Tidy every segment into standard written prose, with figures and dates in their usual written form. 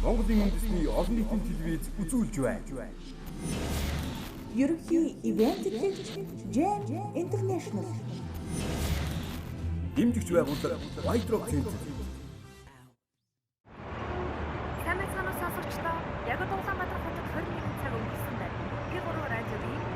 Монголын үндэсний олон нийтийн телевиз үзүүлж байна. Ерөнхий ивент эзэгч Jam International. Дэмжигч байгууллага White Rock Center. Сайн мэцхан сонсогчдоо яг Улаанбаатар хотод 21 цаг өнгөрсөн байна. Би 3 радиогийн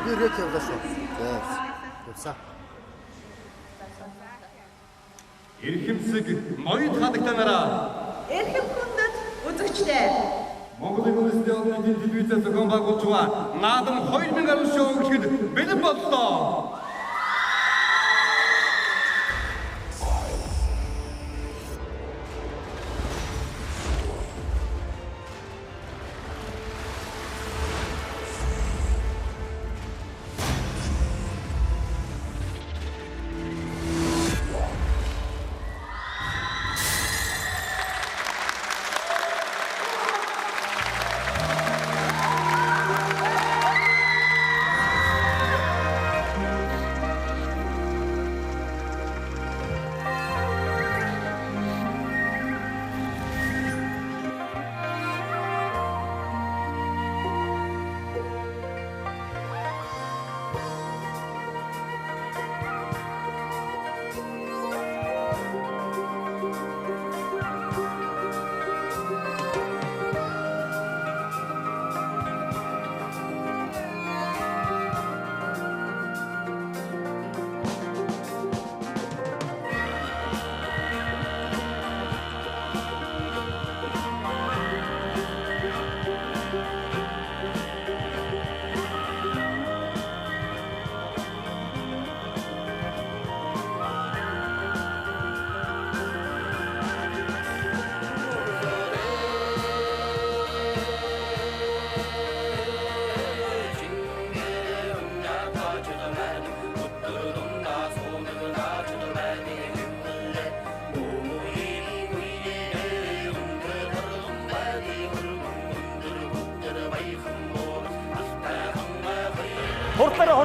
Наберете в дошел. Явсан. Эрхэмсэг ноёд хадагтанараа. Эрхэм хүндэт үзэгчдээ. Монголын үндэсний олон нийтийн телевизээр зохион байгуулж байгаа наадам 2010 шоу гэхэд бэлэн боллоо.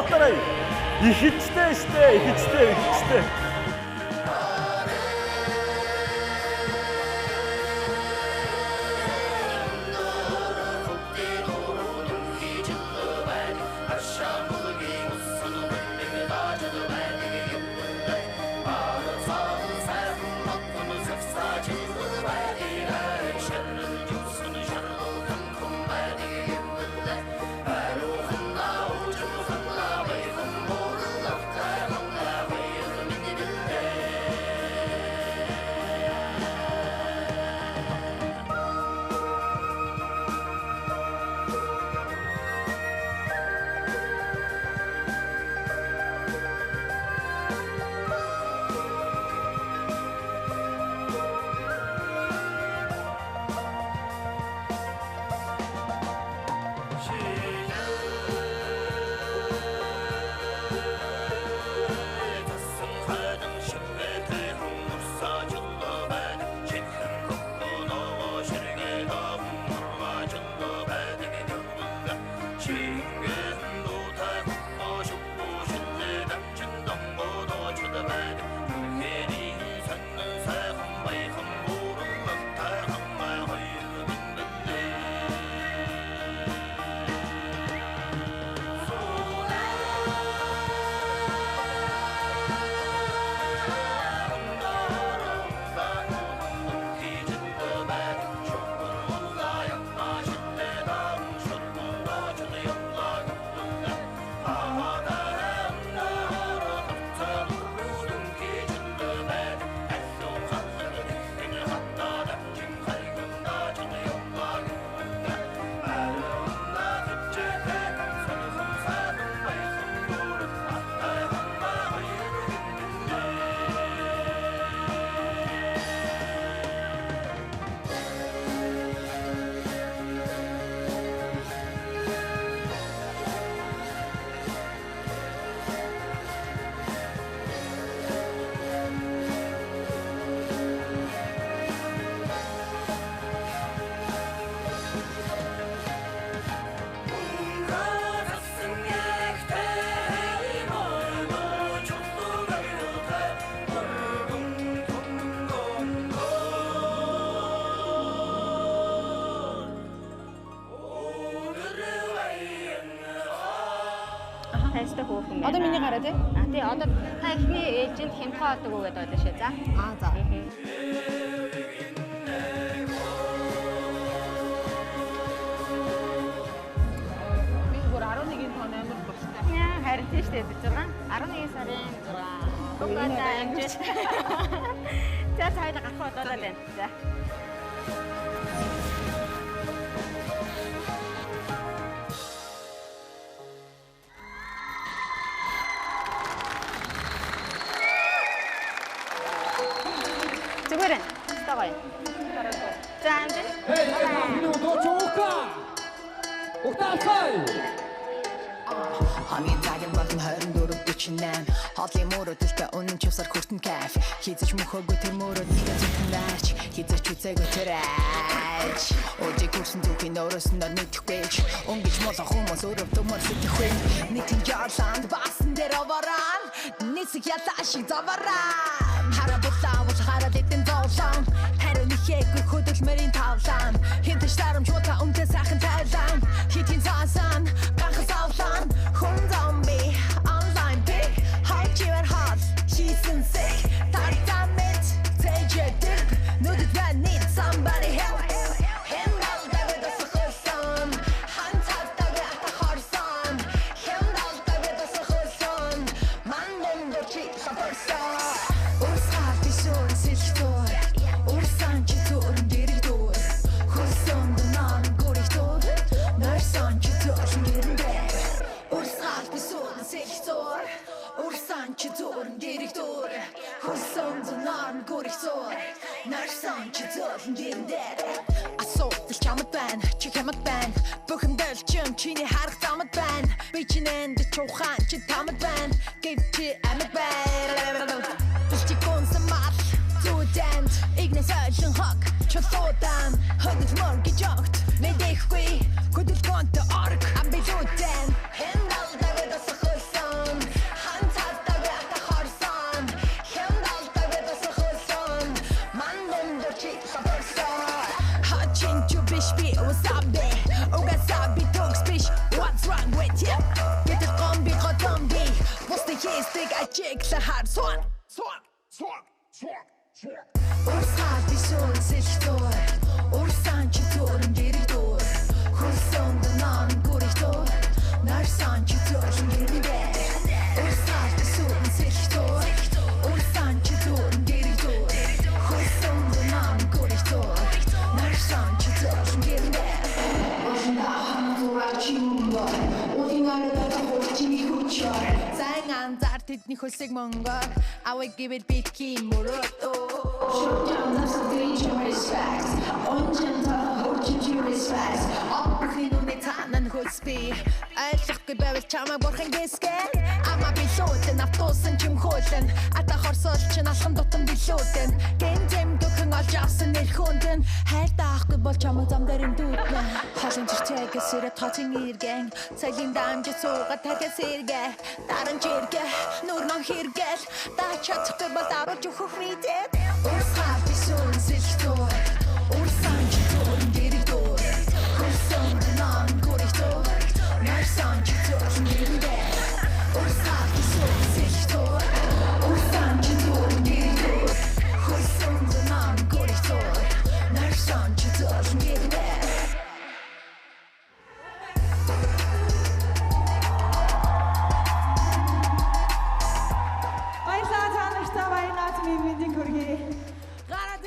Хурдлаарай. Ихичтэй штэ, ихичтэй. настай хүүхэн байна. Одоо миний гараа тий? Тий, одоо та ихний ээжинд хямдхан болдог уу гэдэг байлаа шүү. За. За. Би бүр 11-ийн тоо амар болчихсон. Яа, харин тийм шүү дээ бид байгаа. 11 сарын 6. Угаасаа амжиж. За цаашаа гарах болоод байна. За. Зүгээр. Тавай. За амжиж. Хамгийн цагийн болон 24-48 хоолын мөрөдөлтэй үнэн чивсар хүртэн кайф хизэж мөхөөгүй тэр мөрөдөлтэй зүтгэн даач хизэж үзээгүй тэр айч Өжиг хүрсэн зүхийн өөрөөсөндөө нүтгэхгүйч өнгөж молох хүмүүс өөрөө төмөр сэтгэхгүй нийтийн яаланд баасан дээр оваран нисэг ялашиг заваран харабулаа бол хараад эдэн зовлон хариу нэхээгүй хөдөлмөрийн тавлан хинтэш дарамжуута үнтэй сайхан тайлан хитийн заасан ганхан савлан хүн зомби онлайн биг хачивэр хат хийсэн сэг тартамет цэжэдэг нүдэд бай need somebody help хэмдал давид асахсан ханталтаг атахарсан хэмдал давид асахсан мандон дочи сапарсан урсгал бишүүн сэлхтөр урсан чи төрн дэрэгдөр хөрсөн дунан гөрихтөр нэрсэн чи төрн дэрэгдэр урсгал бишүүн сэлхтөр урсан чи төрн дэрэгдөр хөрсөн дунан гөрихтөр нэрсэн чи төрн дэрэгдэр асуудал чамд байна чи хямд байна бүхэндэл чим чиний харах замд байна би чинэнд чухаан чи тамд байна гэв чи амьд байна Бэлтикон самар зүдэнд игнэс айлын хог чулуудан хөдөлмөр гэж огт мэдэхгүй хөдөлгөөнтэй орг амбилүүдэн хэмдал давид асахсан ханталтаг атахарсан хэмдал давид асахсан мандон дочи сапарсан хачин чу биш би усабе угасаби токс биш what's wrong with you гэдэг комби готомби бусты хийстэг ачигла харсан Урсгал бишүүн сэлхтөр урсан чи төрн дэрэгдөр хөрсөн дунан гөрихтөр нарсан чи төрн дэрэгдэр Урсгал бишүүн сэлхтөр урсан чи төрн дэрэгдөр хөрсөн дунан гөрихтөр нарсан чи төрн дэрэгдэр Сайн анзаар тэдний хөлсөг мөнгөөр авыг гэвэл битгий мөрөөдөө Shut down, that's the danger respect Онжинтаа хөрчиж respect Опрхийн үнэ танан хөлсби Ойлгохгүй байвал чамайг бурхан гисгэн Ама би лүүдэн автуусан чим хөлэн Ата хорсол чин алхам дутам билүүдэн Гэнтэм дөхөн олж авсан нэр хүндэн Хайртаахгүй бол чамайг зам дээрэн дүүднэ Халын чирчээгээс ирээд тоцын иргэн Цагийн дамжид суугаад тархас иргэ Даран чиргэ нүр нам хэрэгэл Даач чадахгүй бол дарууж өгөх мэдээд Урсгал бишүүн сэлхтөр урсан чи төрн дэрэгдөр хөрсөн дунан гөрихтөр нарсан чи төрн дэрэгдэр Урсгал бишүүн сэлхтөр урсан чи төрн дэрэгдэр хөрсөн дунан гөрихтөр нарсан чи төрн дэрэгдэр Баярлалаа та нартай баярлалаа тийм мэндийг хүргэе. Гараад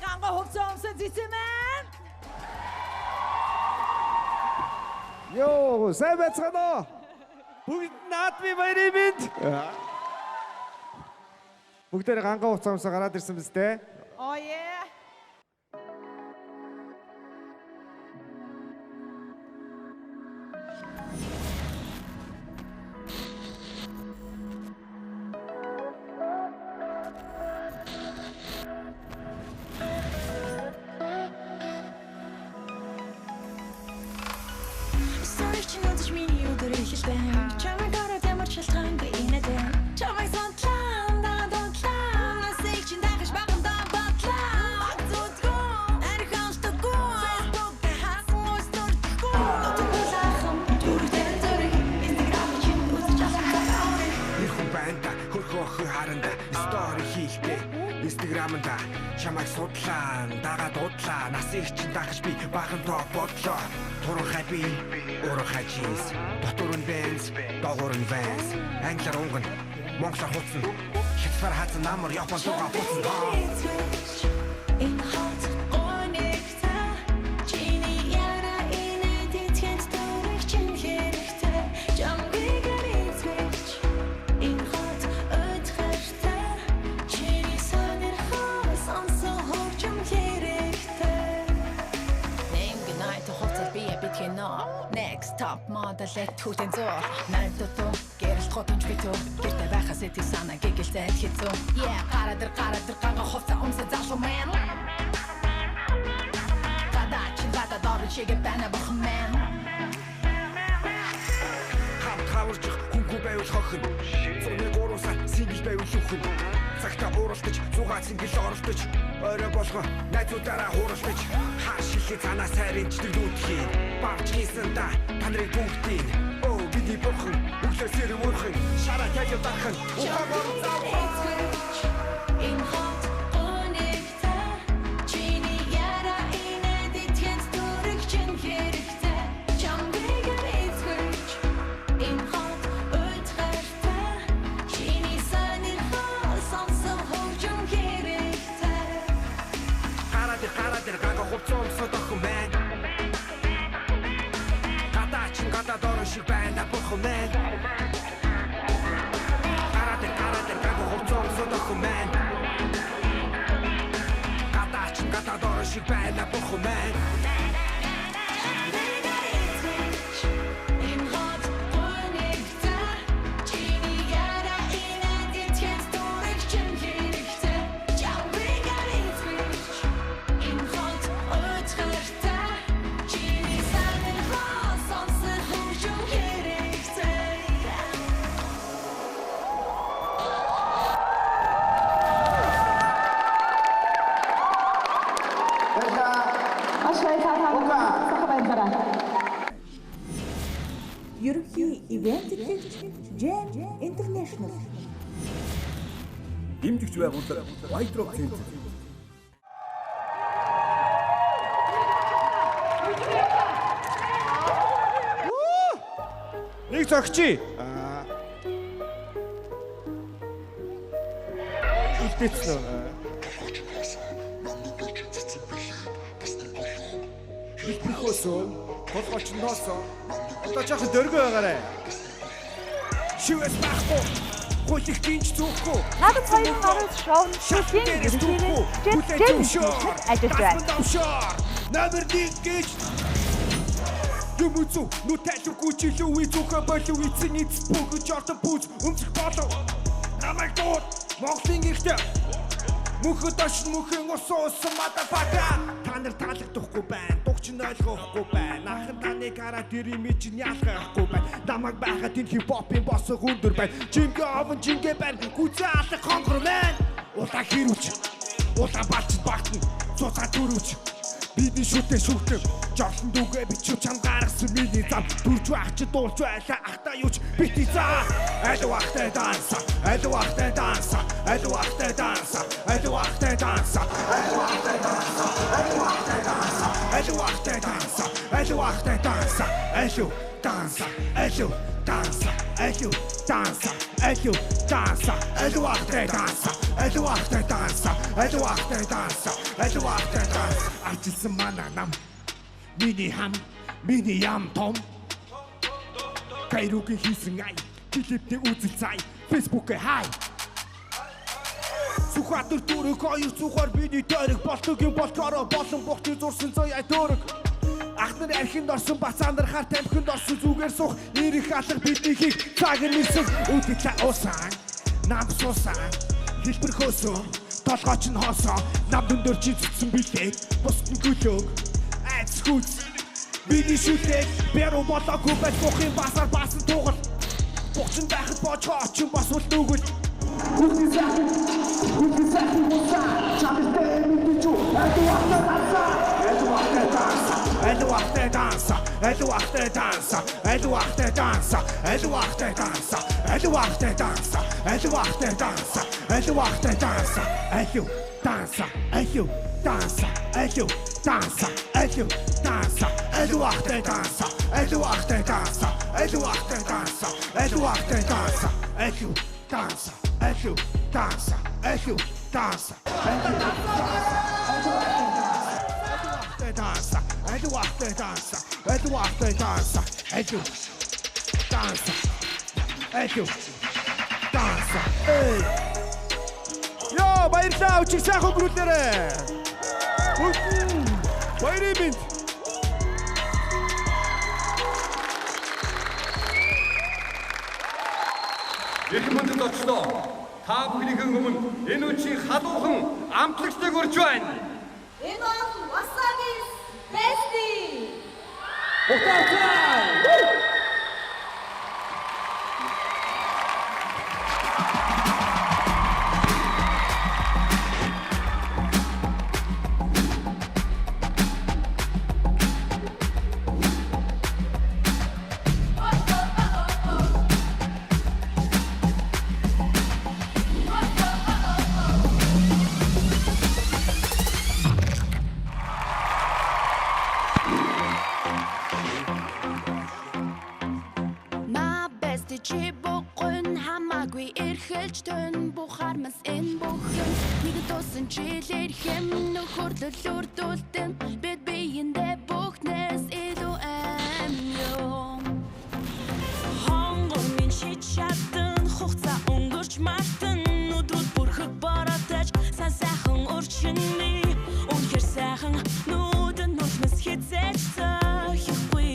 ганга хөвцөмсөн зэцэмэн. Йоо, сайн байцгаана уу? Бүгд наадмын баярын мэнд. Бүгдээр ганга хуцаамсаа гараад ирсэн биз дээ. Oh yeah. Searching on this mini өдөр ихэлбэн чамайг гараад ямар шалтгаангүй инээдэн чамайг сонтлаа донтлаа насыг чин дагаж багандаа батлаа дуудлаа дагаа дуудлаа нас их чин дахиж би бахан тоо бодлоо туран хаппи уран хажис дотор нь бенз доогор нь венс англиар унган монголоор хуцсан хятадаар хаацсан намар япон руугаа буцсан In hot онэгта чиний яра инэдэд хэнт дөрөх чин хэрэгтэй жамбигээр эцгэж In hot өдгөртө чиний сонирхол сонсон хурцм хэрэгтэй Нэмгэ найт хоцол би битгэнэ Next top model түүтэн зөө найдтуу гэрэлт хотонч битүү гэртэ байхаас эти санаа гэгэлтэй хэцүү Yeah гарадэр ганга хоцоо өмсө залуу man Гадач бата дорчиг бана бахман хаварч хүнгүй байвал хохин зуны гурван сингл байвал шүхэн цагтаа ууралтаж зугаа сингл оролдож орой болгоо найзуудаараа хууралтаж хааш шилхий цанаас хайрын чиглүүлдэхин барч хийсэнда та нарыг бүгдийг оо бидний бурхан өглөө сэр мөрхөн шараа таяа дархан ухагаар зав In hot онэгта чиний яра инэдэд хэнт дөрөх чин хэрэгтэй жамбигээр эцгэж In hot өдгөртө чиний сонирхол сонсон хурцм хэрэгтэй гарадэр ганга хуцсан өмсөд охин байна гадаа дорон шиг байна бурхан байна гарадэр ганга хуцсан өмсөд охин байна гадаа дорон шиг байна бурхан байна In hot онэгта чиний яра инэдэд хэнт дөрөх чин хэрэгтэй жамбигээр эцгэж In hot өдгөртө чиний сонирхол сонсон хурцм хэрэгтэй Ерөнхий ивент Jam International. Дэмжигч байгууллага White Rock Center. нэг зогчий үлдээсэн Хөөсөө толгойч ноосоо одоо жаахан дөргөө байгаарай. Шивэс байхгүй. Гүйлэх гинж зүүхгүй. Надад хоёр гарууд шоунд шилжин ерөнхийдөө ажиллаж байна. Номер 1 гэж Юмцу нутэлгүй чилүү зүхэ болов эцэн эц бүгд жортон пүүз өмсөх болов. Намайг дууд Монголын гэртээ мөхөд ашин мөхөн осоос мадапака та нар таалагдахгүй байна. Дугч нь ойлгохгүй байна. Ахын таны каратер имиж нь ялгахгүй байна. Намайг байхад энэ хипхопын босоо өндөр байна. Жингээ овон жингээ байна. Гүзээ алах хонгор мэн. Улаа хэрүүч. Улаа балчд багтна. Цуцаа төрүүч. Бидний шүтээ шүтээ жорлон дүүгээ бичүү чам гаргасан миний зам дүрж байх чи дуулж байлаа ахта юуч бити заа алуу ахтай данса алуу ахтай данса алуу ахтай данса алуу ахтай данса алуу ахтай данса алуу ахтай данса алуу ахтай данса алуу ахтай данса алуу данса алуу данса алуу данса алуу данса алуу ахтай данса алуу ахтай данса алуу ахтай данса алуу ахтай данса ачилсан манай нам миний хам миний ям том Кайругийн хийсэн ай клипний үзэл цай фэйсбүүкээ хай Сүхбаатар дүрэг хоёр зүгээр миний дөрөг болтогийн болкороо болон бухны зурсан зоя дөрөг Ах нар архинд орсон бацаан нар хар тамхинд орсон зүгээр сух ирэх алга бидний хийг цаг нэрсэн үдэлээ уусан нам суусан хэлбэр хөөсөө толгойч нь хоосоо нам дүндөр чи цэцэн билээ бусд нь гүлөөг айц хүч миний шүлэг бэру болоогүй байж бухын басар баасан тугал бухчин байхад боч хооч бас бол нүгэл Хүлхий сайхан мусаа чамтай мэдэж юу алуу ахтай данса алуу ахтай данса алуу ахтай данса алуу ахтай данса алуу ахтай данса алуу ахтай данса алуу ахтай данса алуу ахтай данса алуу ахтай данса алуу данса алуу dansa, ellu, dansa, ellu, dansa, ellu ahte dansa, ellu ahte dansa, ellu ahte dansa, ellu ahte dansa, ellu dansa, ellu dansa, ellu dansa, ellu dansa, ellu ahte dansa, ellu ahte dansa, ellu dansa, ellu dansa, ey. Йоо баярлалаа өчиг сайхан гүрүүлээрээ. Баярын мэнд. Их мөндөд очлоо. Та бүхнийхэн өмнө энэ үчиг халуухан амтлагчдыг урьж байна. Энэ бол Wasabi's Bestie. Чи богон хамаагүй эрхэлж төн бухармас энэ бүхэн нэг тусан чилэр хэм нөхөрлөл үрдүүлтэн бид биендээ бүхнээс илүү амь хонгор минь шид шатан хугацаа өнгөрч мартан нүдүүд бүрхэг бараатаж сайхан урчинны үнэхэр сайхан нүдэн нүднэс хизээж сахихгүй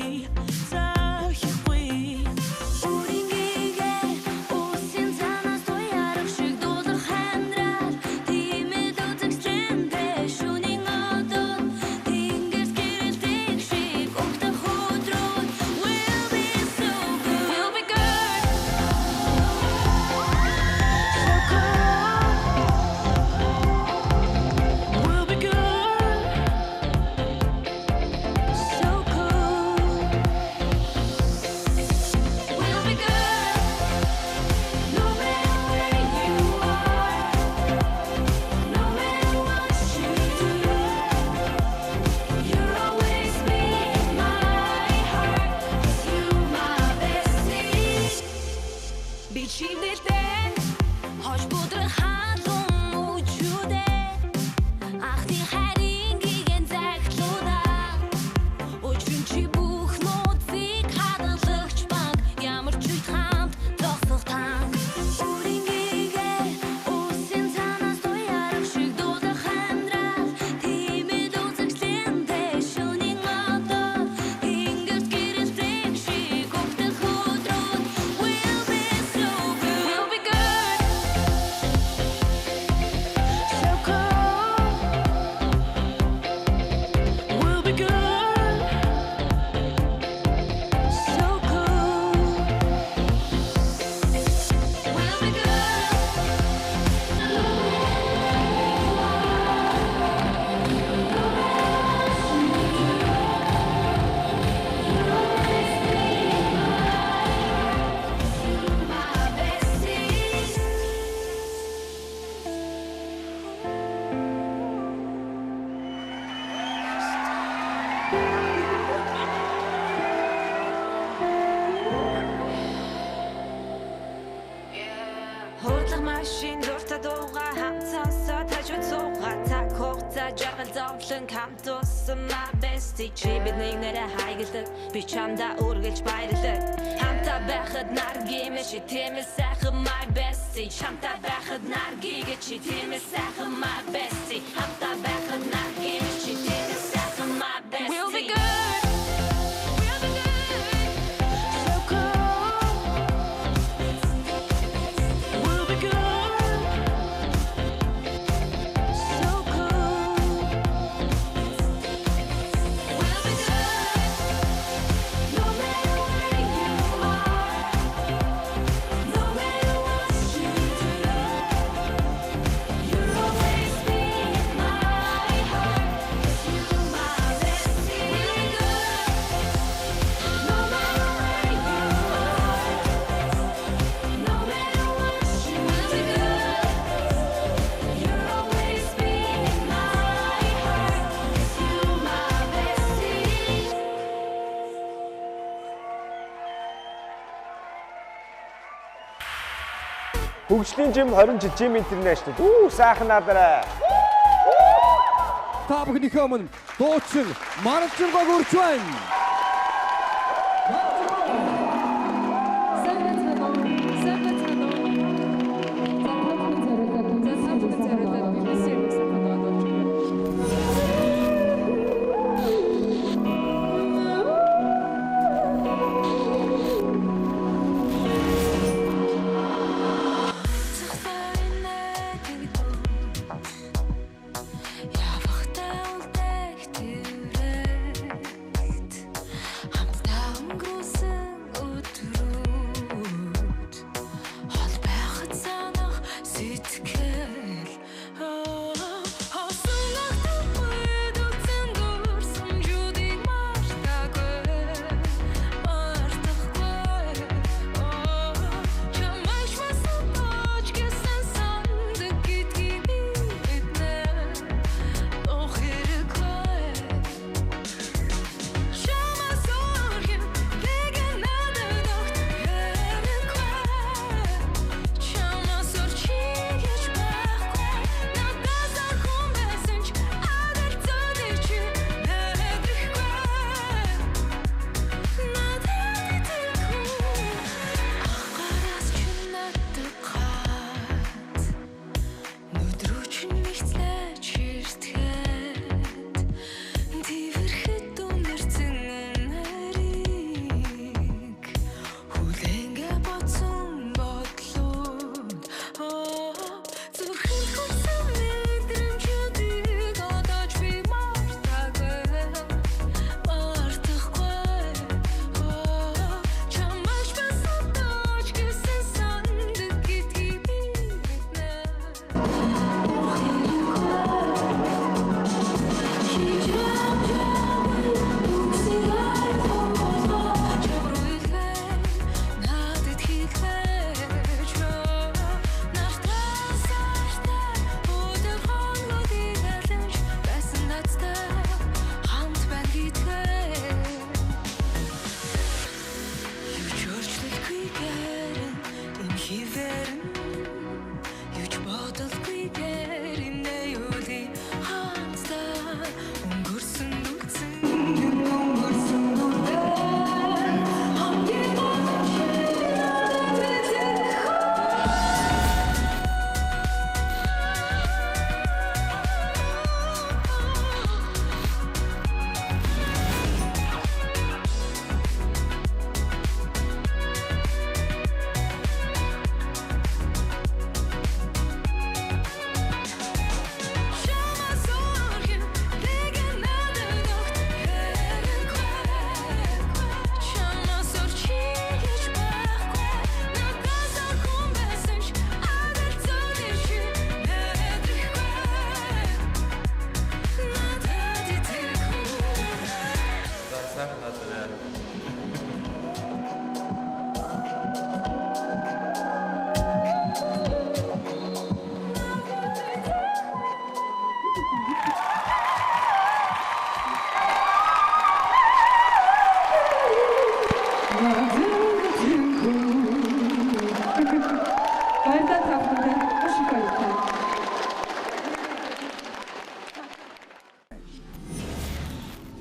машин дуртай дууга хамтсаасаа тажид суугаа та хугацаа жаргал зовлон хамтусан my bestie чи бидний нэрэ хайгладаг би чамда үргэлж баярлаг хамтаа байхад наргимэ чи тиймээс сайхан my bestie чамтай байхад наргигээ чи тиймээс сайхан my bestie хамтаа байхад наргимэ чи тиймээс сайхан my bestie We'll be good Хөгжлийн жим 20 жил Jim International. Сайхан надараа. Та бүхнийхээ өмнө дуучин Маралжингог үрж байна.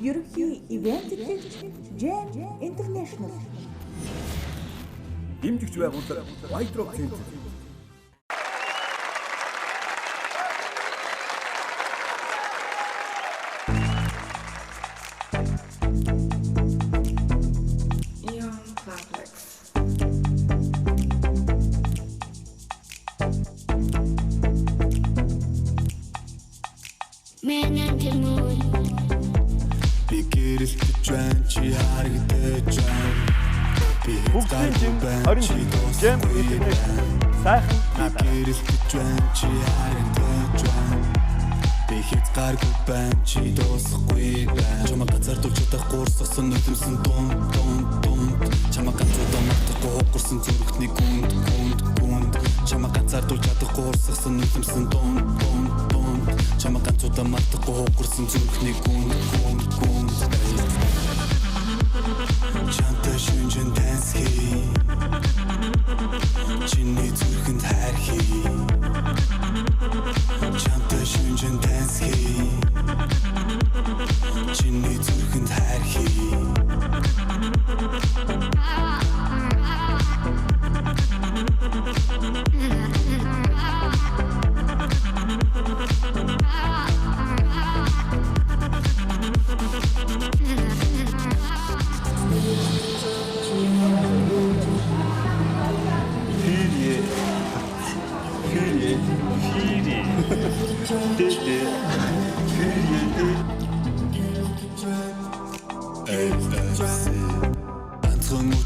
Ерөнхий ивент эцэгч Jim International. Дэмжигч байгууллага White Rock Center. Хөгжлийн жим 20 жил Jim International. Сайхан надараа. Би хэд гаргүй байна чи дуусахгүй байна. Чамаа газар дурж чадах гурсгсан нүдэмсэн дун чамаа ганцуудаа мартахгүй хоггорсон зүрхтний гүнд чамаа газар дурж чадах гурсгсан нүдэмсэн дун чамаа ганцуудаа мартахгүй хоггорсон зүрхтний гүнд чамтай шүнжин таньсхий чиний зүрхэнд хайр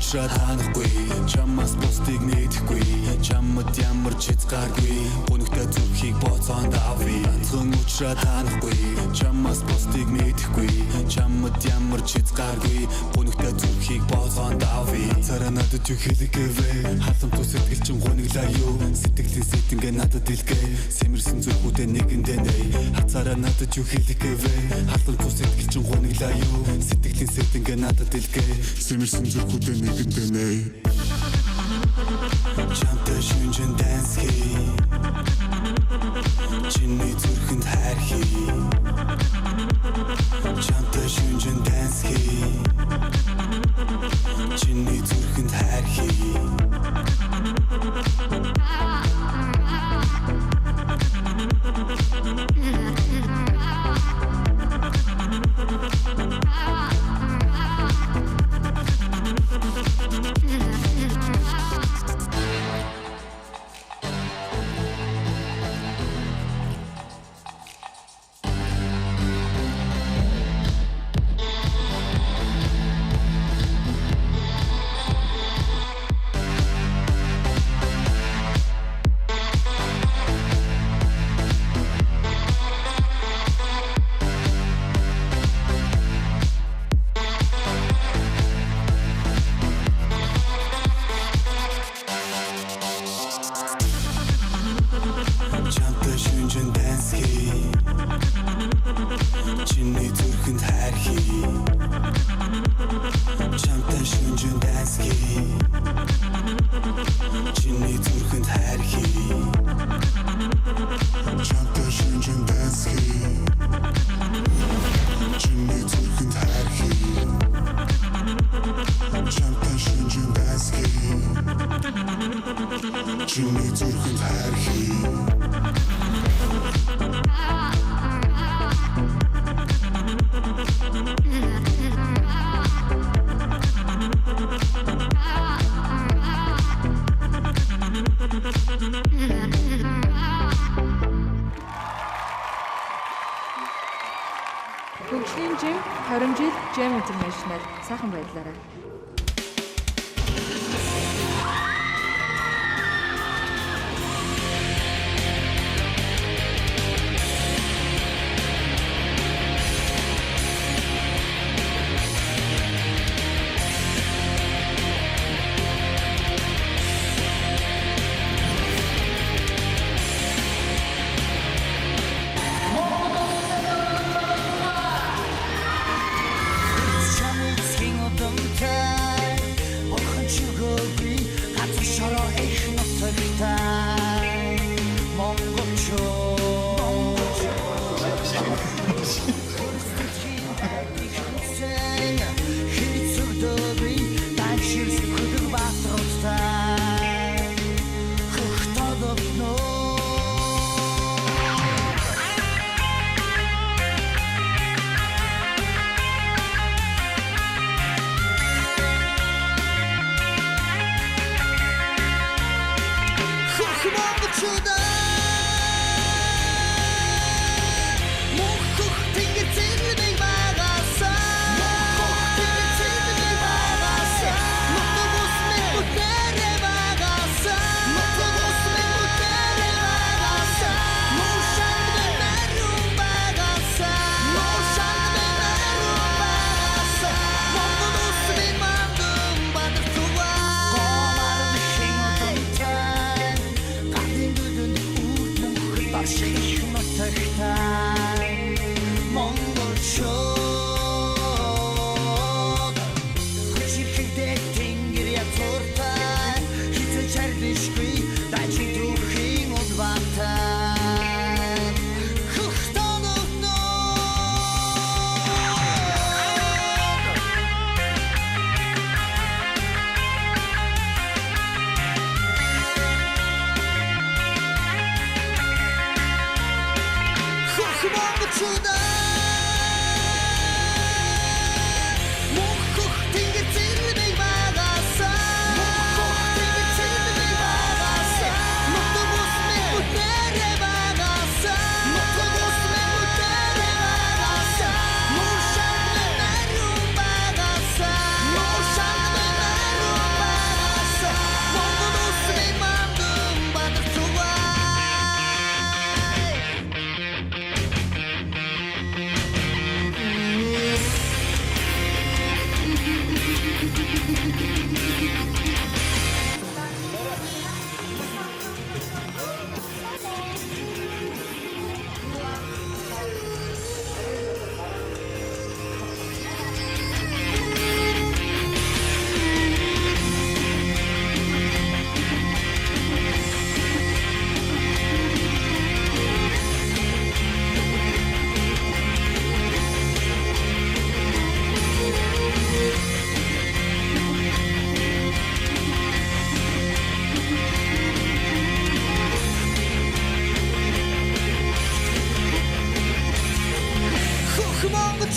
уучраад ханахгүй чамаас бусдыг нээхгүй чамд ямар ч хязгааргүй өнөختө зүрхийг боцоонд авъя ганцхан уучраад ханахгүй чамаас бусдыг нээхгүй чамд ямар ч хязгааргүй өнөختө зүрхийг боцоонд авъя цараа надад юу хэлэхвэ халамт сэтгэл чин гониглаа юу сэтгэлийн сэтэнгэ надад дэлгэ сэмэрсэн зүрхүүдээ нэгэндээ нэй хацаараа надад юу хэлэхвэ халамт сэтгэл чин гониглаа юу сэтгэлийн сэтэнгэ надад дэлгэ сэмэрсэн зүрхүүдээ нэгэндээ нэй чамтай шүнжин dance хий чиний зүрхэнд хайр хий чамтай шүнжин dance хий чиний зүрхэнд хайр хий Хөгжлийн жим 20 жил Jam International сайхан байдлаарай. Чамд син удамтай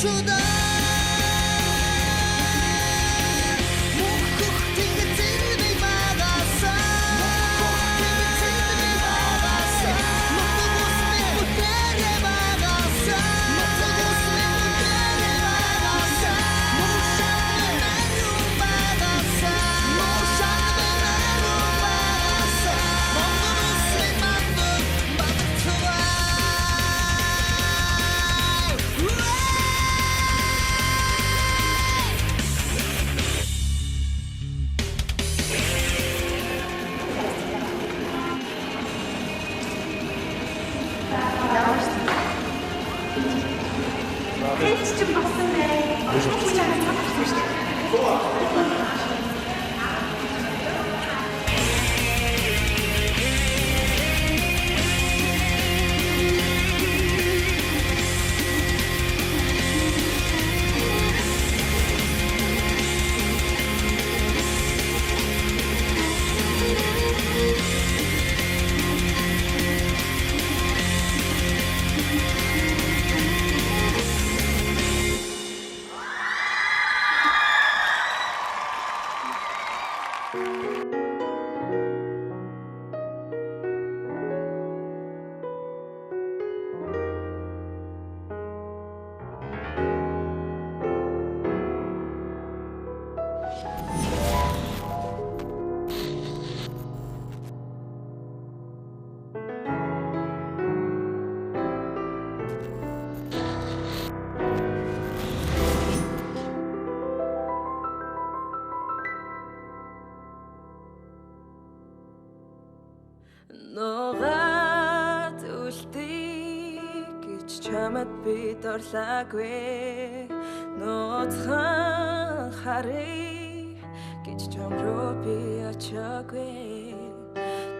멈추다 Нугаад үлдээ гэж чамд би дурлаагүй нууцхан харъя гэж чам руу би очоогүй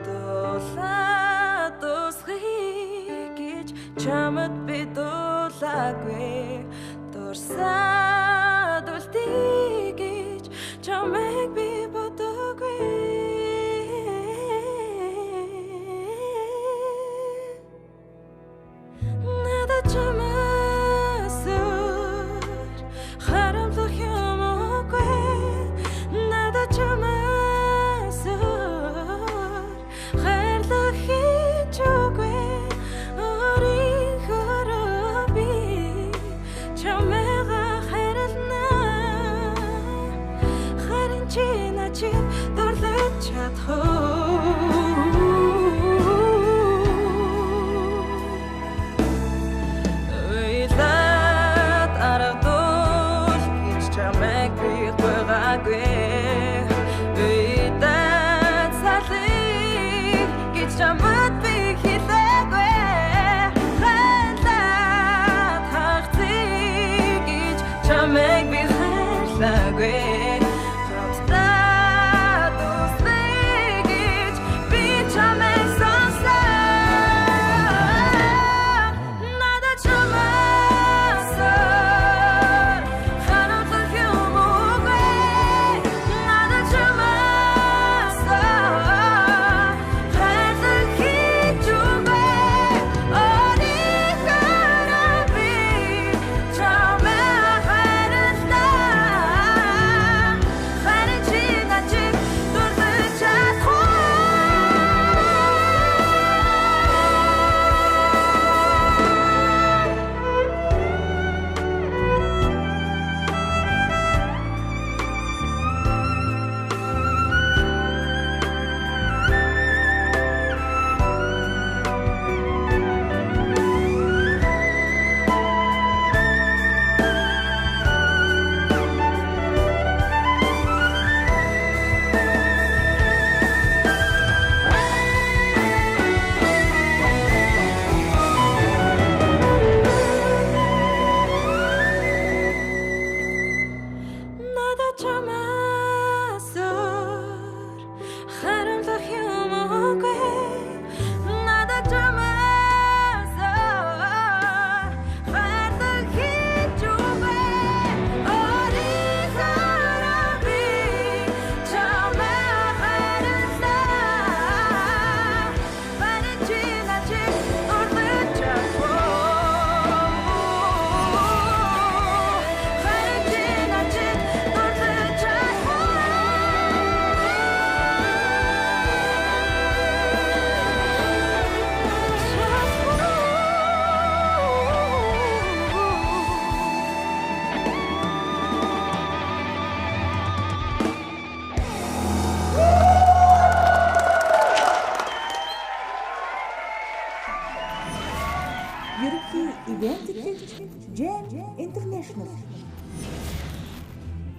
дуулаад дуусгая гэж чамд би дуулаагүй дурсаад үлдээ гэж чамайг би бодоогүй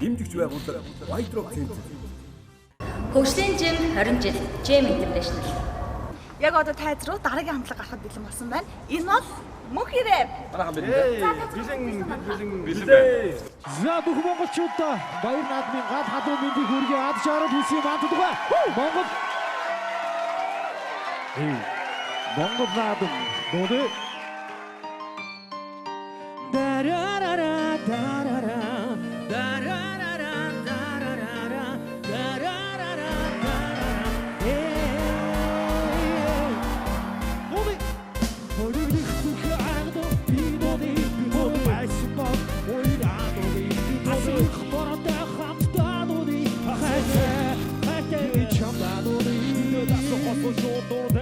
Дэмжигч байгууллага White Rock Center. Хөгжлийн жим 20 жил Gem International. Яг одоо тайз руу дараагийн хамтлаг гарахад бэлэн болсон байна. Энэ бол мөнх ирээ. Дараахан бэлэн бэлэн. За бүх монголчуудаа баяр наадмын гал халуун мэндийг хүргэе. Ад шаарал хүсье бантдгаа. Монгол наадам дөрөө. Дарарара дарара дарарара дарарара дарарара дарара. Ой. Хөрөглөх зүгээрдо бидоди бод байсбод ойраадоди асуух бороо хамтаадоди хатэ чамдаадоди дасохос шоудор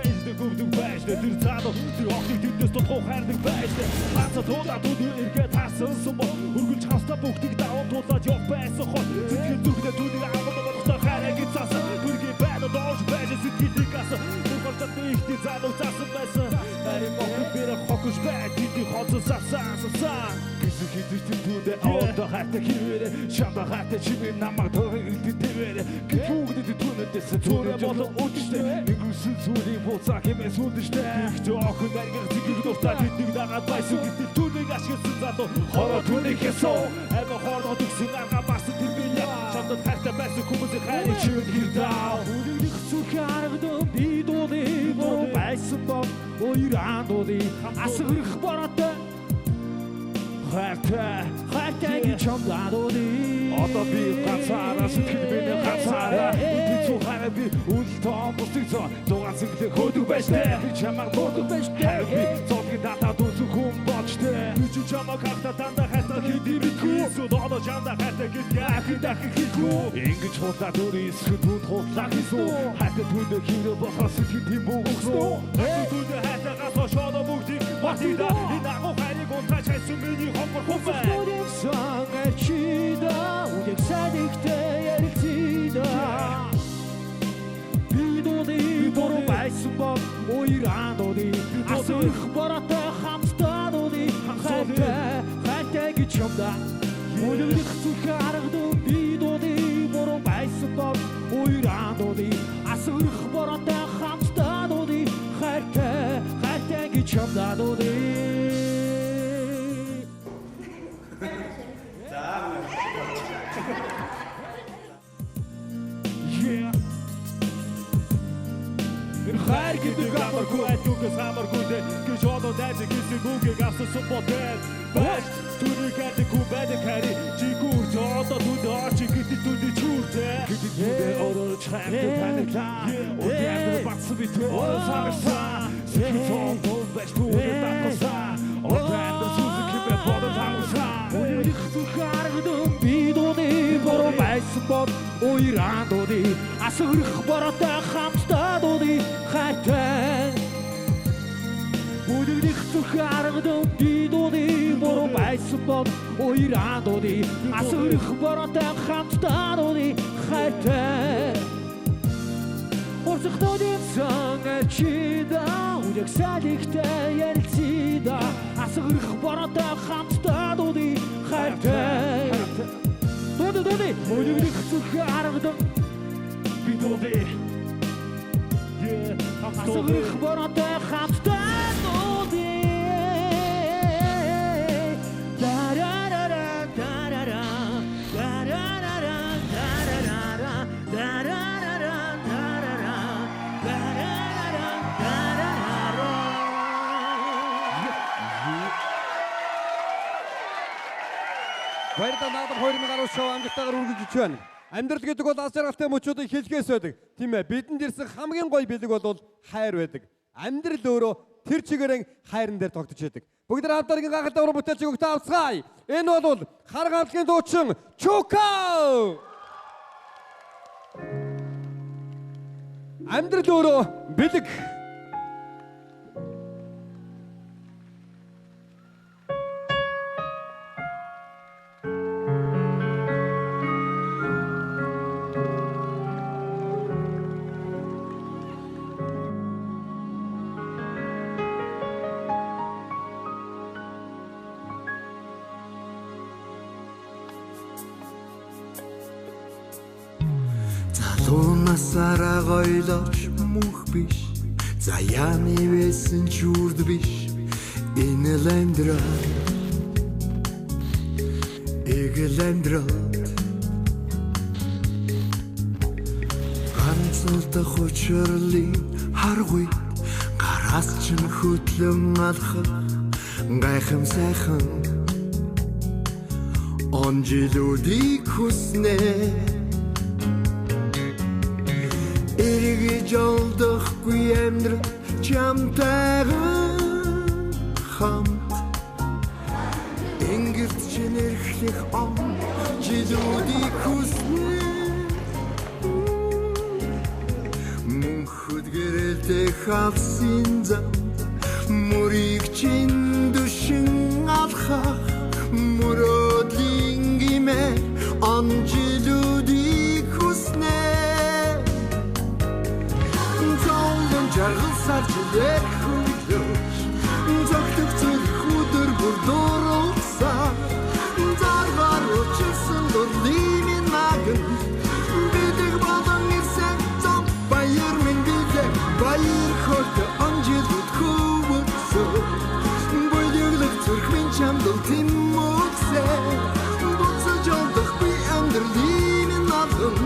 Гүвдэг байж тэр цаадо тэр охтыг тэднээс тулхуу хайрдаг байж хацаа туулаад үргээ таарсан сумбо үргэлж хаста бүгдийг даван туулаад явах байсан хол сэтгэл зүрхнээ түүнийг аваад болохтой хайраа гэж цаасан түргээ байна доош байж сэтгэлийг асан бүрхэлдэж ихтэй заалуу цаасан байсан харин охид бэр хокш байж тийм хоцос сасаа Хэзээ түүдээ одоо хатаа хэрвээ шамба хатаа чимээ намайг төрөг илтгэвэрэ бүгдэд түүнээс зүрэ болон үдштэй нэгүсэн зүрийн буцаа хэмээн сүлдэжтэй ихтэй охин аргар зэгэр дуртай тэднийг дагаад байсан гэдэг түүнийг ашигласан залуу хороо түүнийг хийсэн эвэ хороо дэгсэн арга барсан тэр биеэ шамдад хатаа байсан хүмүүсийн хайрыг чивэл хэрдаа бүгдийг зүрх харагдав би дуудыг боо байсан боо ойраандуудыг асгэрх бороотой Хайртай гэж чамдаадоди Одоо би ганцаараа сэтгэл минь ганцаараа би цухаараа би үлтэн бусдаа зугаан сэтгэл хөдөг байштай би чамаар мөрдөг байштай би зовгийн дата дүүсэх хүн болчтой би ч чамаа хатаа дандаа хатаа хийдэггүй содоо чамдаа хатаа гэдэг хийхгүй ингэж хутаа дүрийн сэтгэл хутлаа хийсэн хатаа түндэ хэрэг болохоос сэтгэл тийм бөгсөн түндэ хатаа гасоо шодо бүгдийг батида энэ агуу хайрыг унтаач хайсан миний хомбор хумбай Чида уяг садиктэй ярилцида бидоди бороо байсан бод ойраандоди асуух бороотой хамтаадоди хайртай гэж чамдаа үлгэх зүрх харагдав бидоди бороо байсан бод ойраандоди асуух бороотой хамтаадоди хайртай гэж чамдаадоди Хайр гэдэг амаргүй айдугас амаргүй гэж одоо дайсан гэсэн бүгийг авсан бодэл байж түүнийг гэдэг хүн байдаг хари чигүүр одоо түүний очи гэдэг түүний чүүртэй гэдэг түүний ороо чамд танилаа одоо бацсан бит ороо сарсан сэтгэл тоо байж түүний татсан одоо сүзэг хэмээ бодол хангасан үүнийг зүрхааргад бидоди бороо байсан бод ойраандоди асгэрх бороотой хамтаадоди хайртай Бүгдийг зүрхааргад бидоди бороо байсан бод ойраандоди асгэрх бороотой хамтаадоди хайртай Орцогдоод сан чида уяг садиктэй ярилцида асгэрх бороотой хамтаадоди хайртай Доди бүгдийг зүрхааргад бидоди асгэрх бороотой хамтаадоди дарарара дарара дарарара дарарара дарарара дарара дарарара дарарара Баяртай наадам 2010 шоу амжилттайгаар үргэлжлэж байна. Амьдрал гэдэг бол аз жаргалтай мөчүүдийн хэлгээс байдаг. Тийм ээ. Бидэнд ирсэн хамгийн гоё бэлэг бол хайр байдаг. Амьдрал өөрөө тэр чигээрэн хайран дээр тогтож байдаг. Бүгд хамтаргийн гахалтай уран бүтээлчийг өгтөө авцгаая. Энэ бол харга хамтлагийн дуучин Чука. Амьдрал өөрөө бэлэг. Туунасаараа гойлооч мөнх биш. Заяаны байсан ч үрд биш. Энэ л амьдрал. Эгэл амьдрал. Ганцлдах учрлын харгүй гараас ч хөтлөн алхах гайхам сайхан он жилүүдийг хүснэ эргэж олдохгүй амьдрал чамтайган хамт ингэрт чинэрхлэх он жилүүдийг хүснэ мөнхөд гэрэлтэй хавсын зам мөрийг чин дүшин алхах мөрөдлийн гимэ анжилүүдийг хүснэ золон жаргал сарчилээ хүлөөч зогтөг зүрх өдөр бүр дууралсаа заргаар учирсан дурлимын наган бидэг болон ирсэн зам баяр минь бидээ баяр хөртө анжилүүд хөвөцөө бүлэглэг зүрх минь чамдал тиммөксэ буцаж олдох би амьдралын наган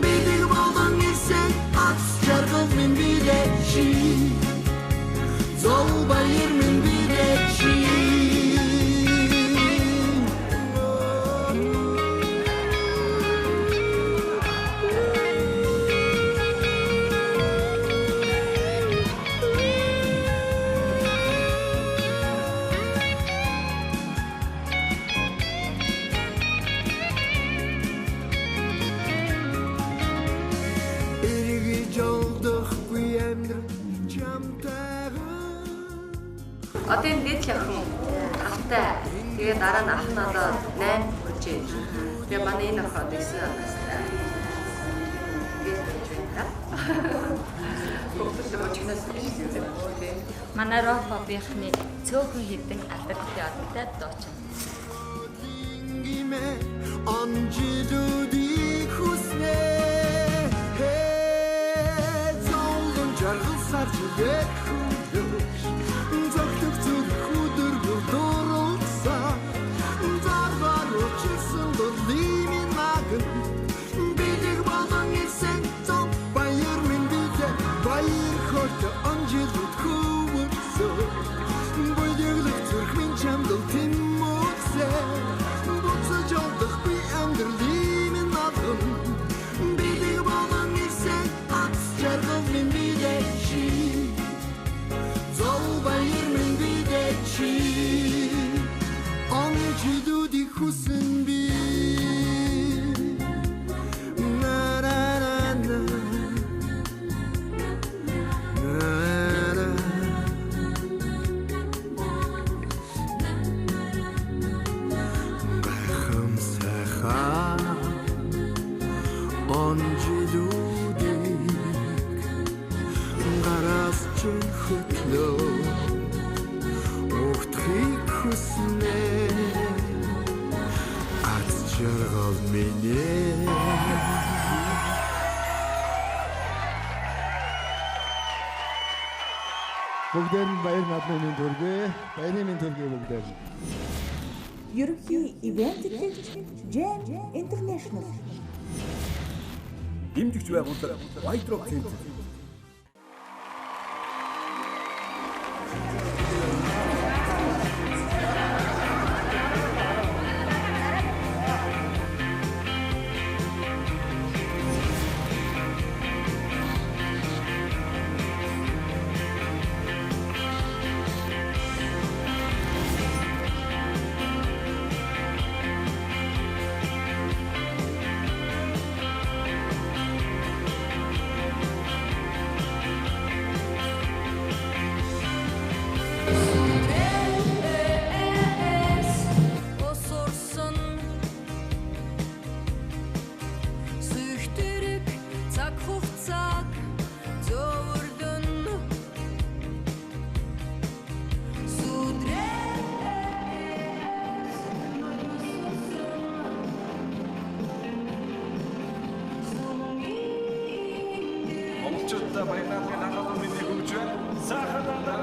бидэг болон ирсэн ац жаргал минь бидээ чи зол баяр минь бидээ чи Одоо энэ дээд охин хамтай. Тэгээ дараа нь ах нь одоо 8 хүрчээ. Тэгээ манай энэ охин 9 настай. Тэгээд байна та. Бүгд чигнэс хийсэн. Манай рок-попийнхны цөөхөн хідэн алдартай одтой дуучин. Анжилүүдийг хүснэ золон жаргал сарчилээ хүлөөч зогтөг зүрх өдөр бүр дууралсаа заргаар учирсан дурлимын наган бидэг болон ирсэн зам баяр минь бидээ баяр хөртө анжилүүд хөвөцөө бүлэглэг зүрх минь чамдал тиммөксэ буцаж олдох би амьдралын наган бидэг болон ирсэн ац жаргал минь бидээ чи зол баяр минь бидээ чи анжилүүдийг хүсэн би гайхам сайхан анжилүүдийг гараас чин хөтлөө ухтхийг хүснэ ац жаргал минь Бүгдээр нь баяр наадмын төргөө, баярын төргөө бүгдээр нь. Ерөнхий ивент Jam International. Дэмжигч байгууллага White Rock Center. монголчуудаа баяр наадмын хангалттай мэндийг хүргэж байна. Сайхан дандаа.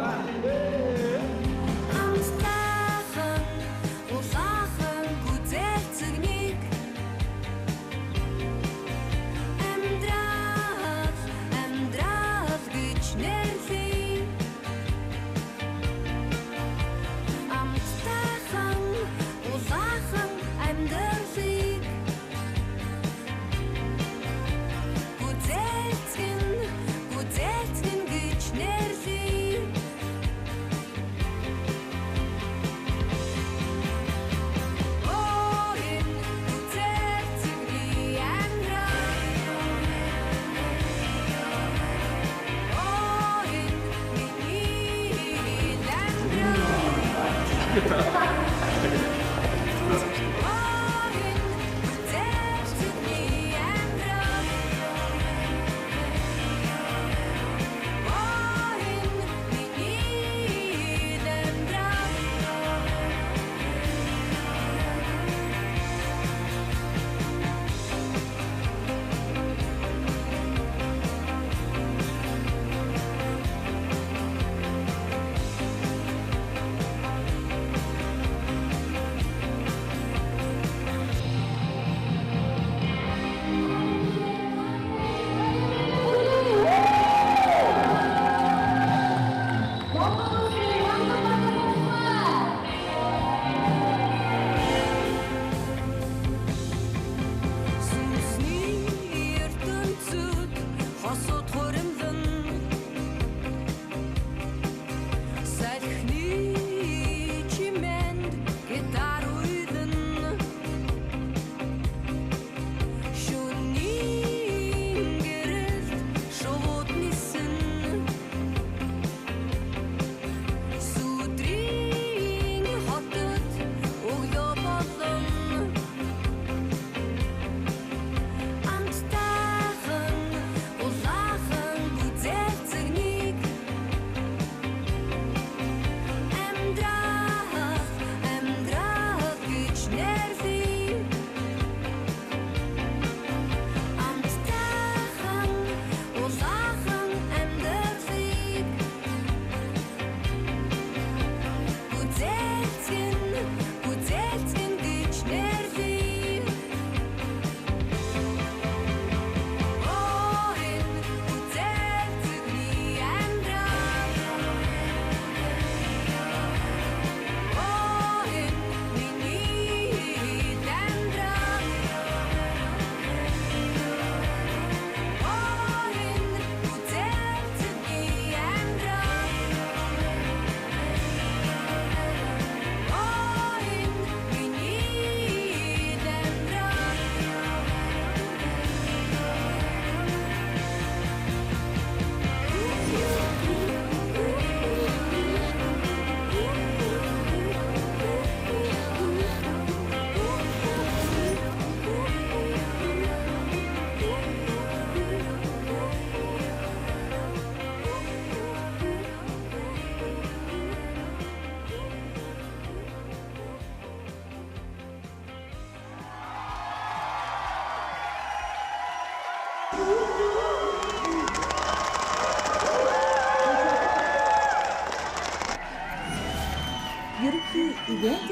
Ерөнхий ивент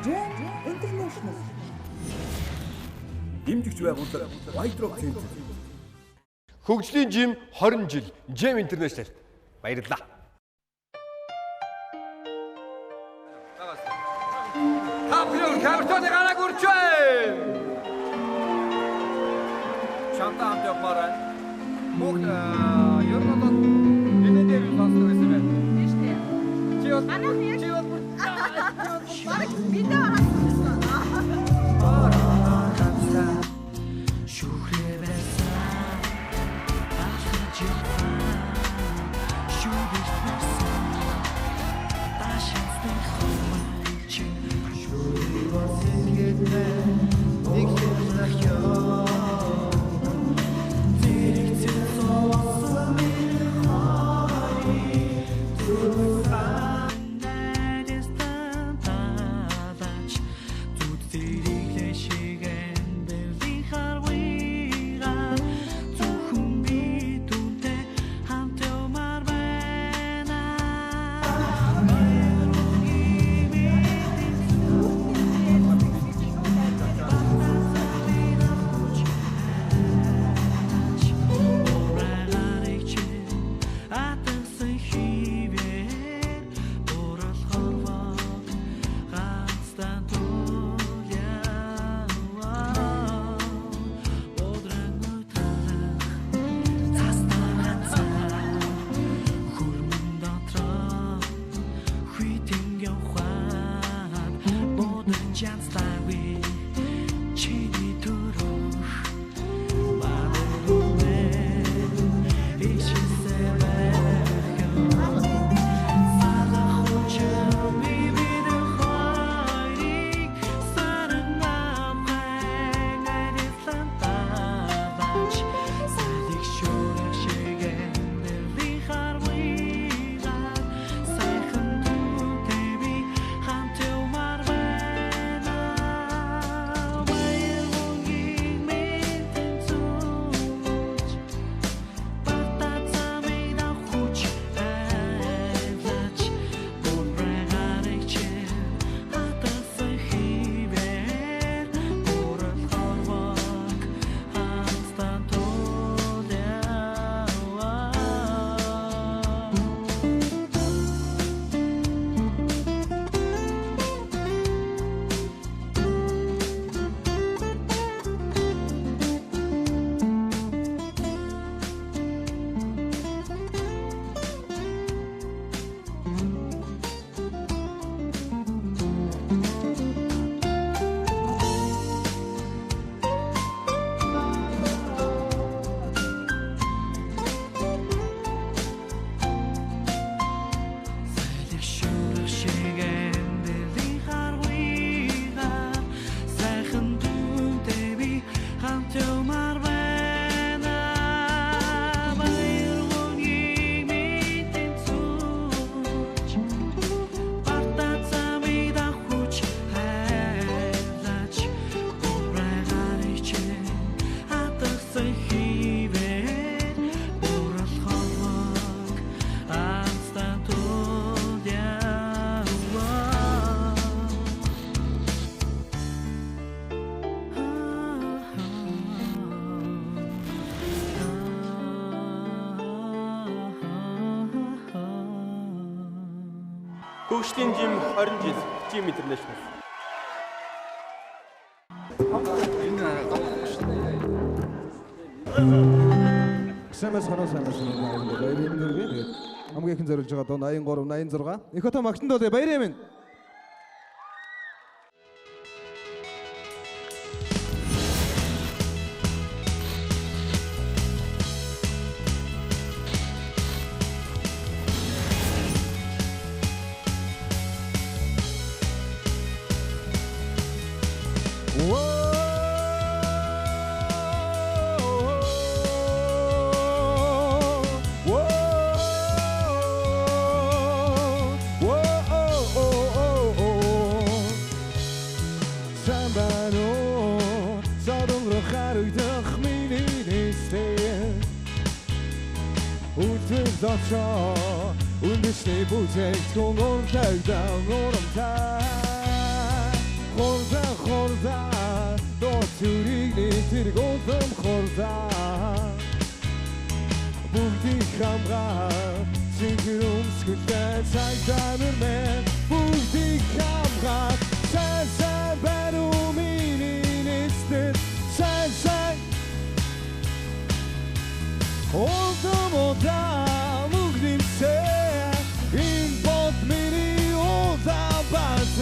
Jam International. Дэмжигч байгууллага White Rock Center. Хөгжлийн жим 20 жил Jam International. Баярлалаа. Хамтран камертаны гараг үрч байна. Чамтай хамт явмаар байна. Бүгд ер нь бол энэ дээр сонсдог байсан байна. Тийш үү? Чи бол Бараг видео харсан. Нэг л nach jou. Direkt in so Хөгжлийн жим 20 жил Jim International. Самас баярын дөрвийн тэгээд хамгийн ихэн зориулж байгаа дуу 83 86 их хото магтан дуу баярын минь. Үндэсний бүтээгдэхүүн урагдан урамтай Хорда дооцорыг нэтэрэг улам хорда Бүгдийг хамгаа Синхэр өмсгөлтэй цагдаа мөрмэн Бүгдийг хамгаа Сайн бару миний нэстэр Сайн Улам удаа In both mini oda bat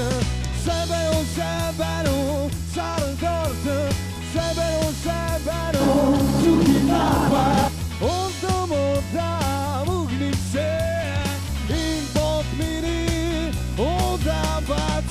Sabero Sarandorte Sabero Sukinaba Oda moda mugnitse In both mini oda bat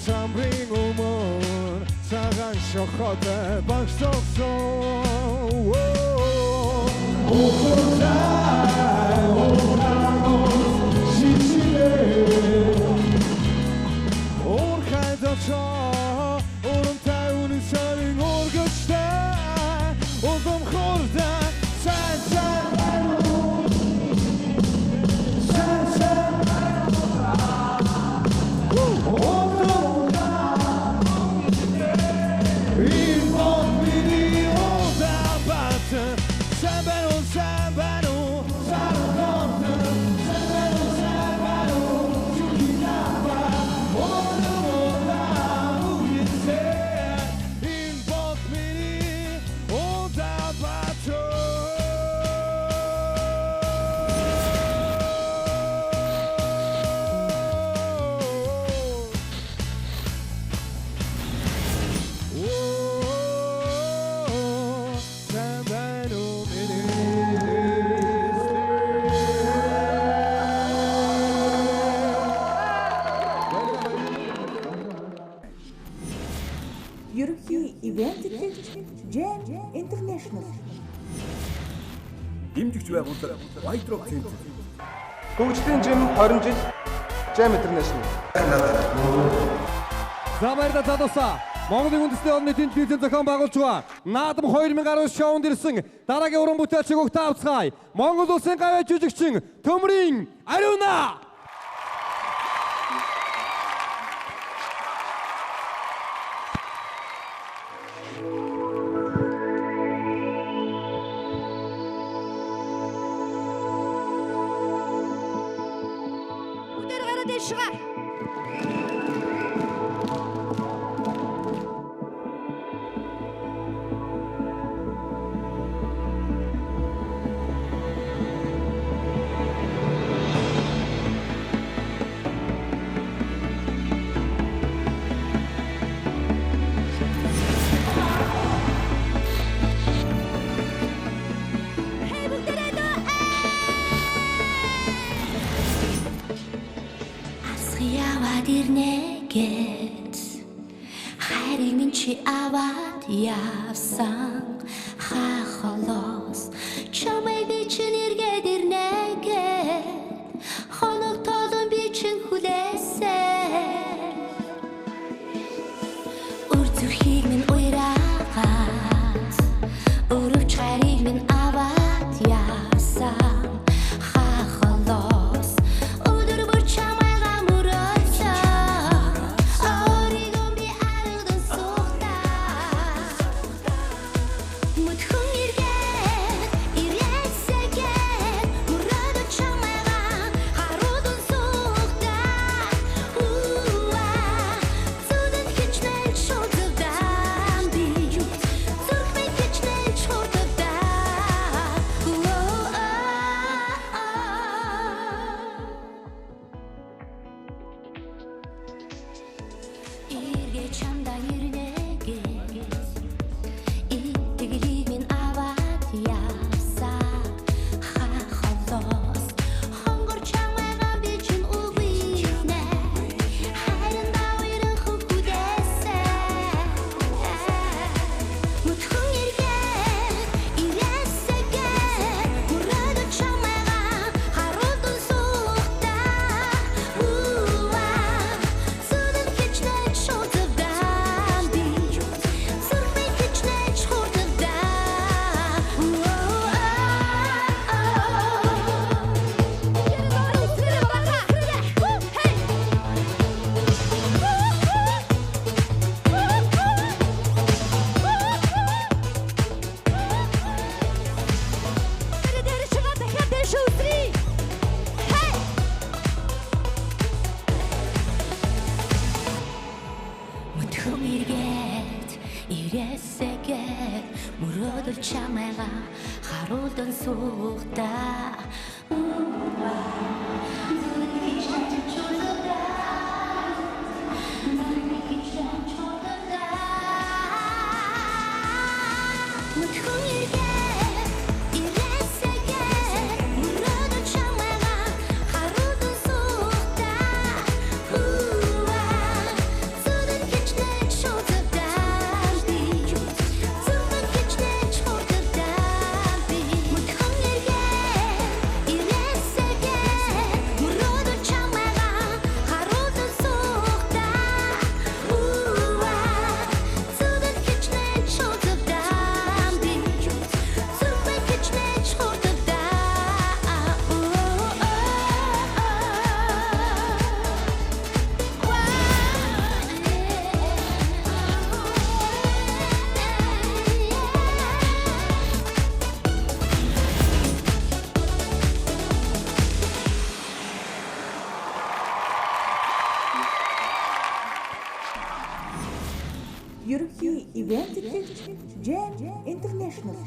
Самбрин умон цагаан шохотой багсосон Орхайдачаа урамтай үнэсэрийн ургачтай Улам хорда сайн Jam International. Дэмжигч байгууллага White Rock Center. Хөгжлийн жим 20 жил Jam International. За баярлалаа залуусаа. Монголын үндэсний орны тэнд бизнес зохион байгуулж байгаа Наадам 2010 шоунд ирсэн дараагийн уран бүтээлчийг өгтаавцгаая. Монгол улсын гавьяа жүжигчин Төмрийн Ариуна. Хайрыг минь чи аваад явсан хахолос чамайг би чин эргээд ирнэгээ хоног толон би чин хүлээсэн Үрзүхийг минь уйраагаад өрөвч хайрыг минь аваад эргээд ирээсэгээр мөрөөдөл чамайга харуулдан суухдаа Ерөнхий ивент Jam International.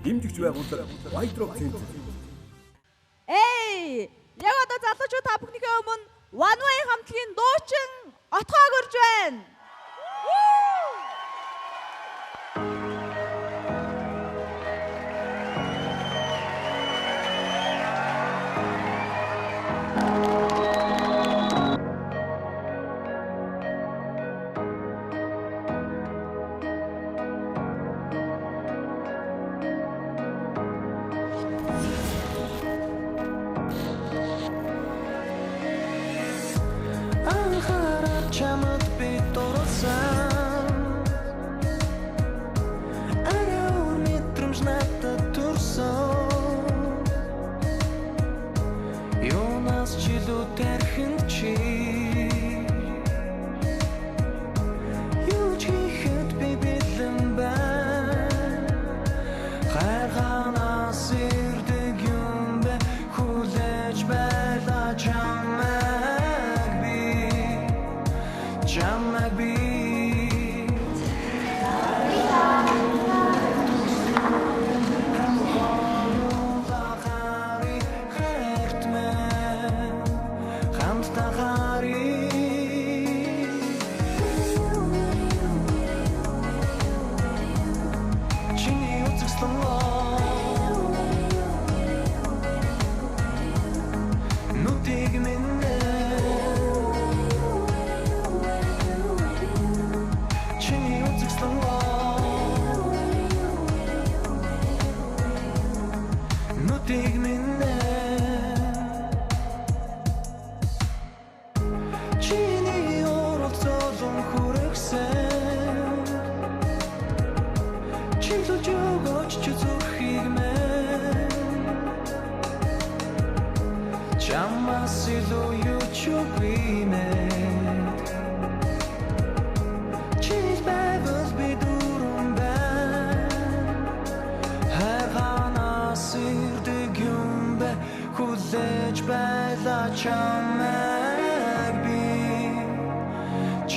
Дэмжигч байгууллага White Rock Center. Эй! Яг одоо залуучууд та бүхнийхээ өмнө One Way хамтлагийн дуучин отгоог өрж байна. Чамд би дурласан арай мэдрэмж надад төрсөн Юунаас ч илүү тэрхэн чи Юу ч хийхэд би бэлэн байна Хайрханаас ирдэг юм бэ хүлээж байлаа чамайг би Чамайг би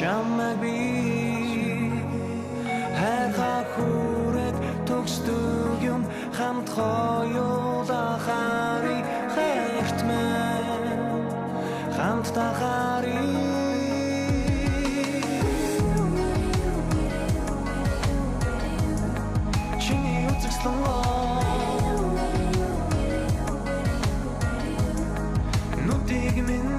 Чамайг би хайрхаа хүрээд төгсдөг юм хамт хоёулаа хайрт мэн хамт тахари Чиний үзэгслэн нутиг минь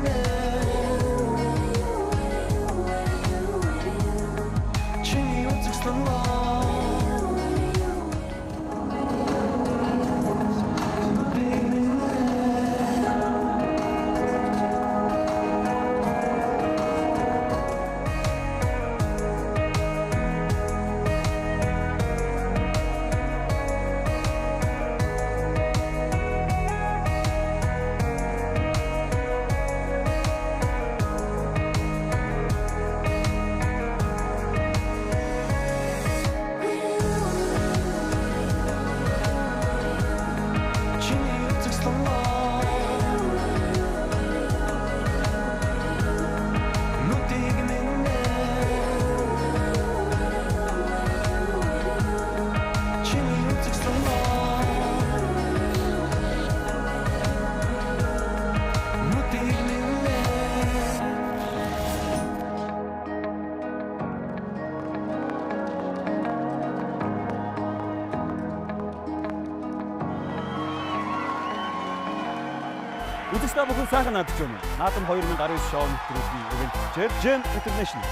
Баярлалаа бүхэн сайхан наадч байна. Наадам 2019 шоу нэвтрүүлгийн ивент бичээр Jam International.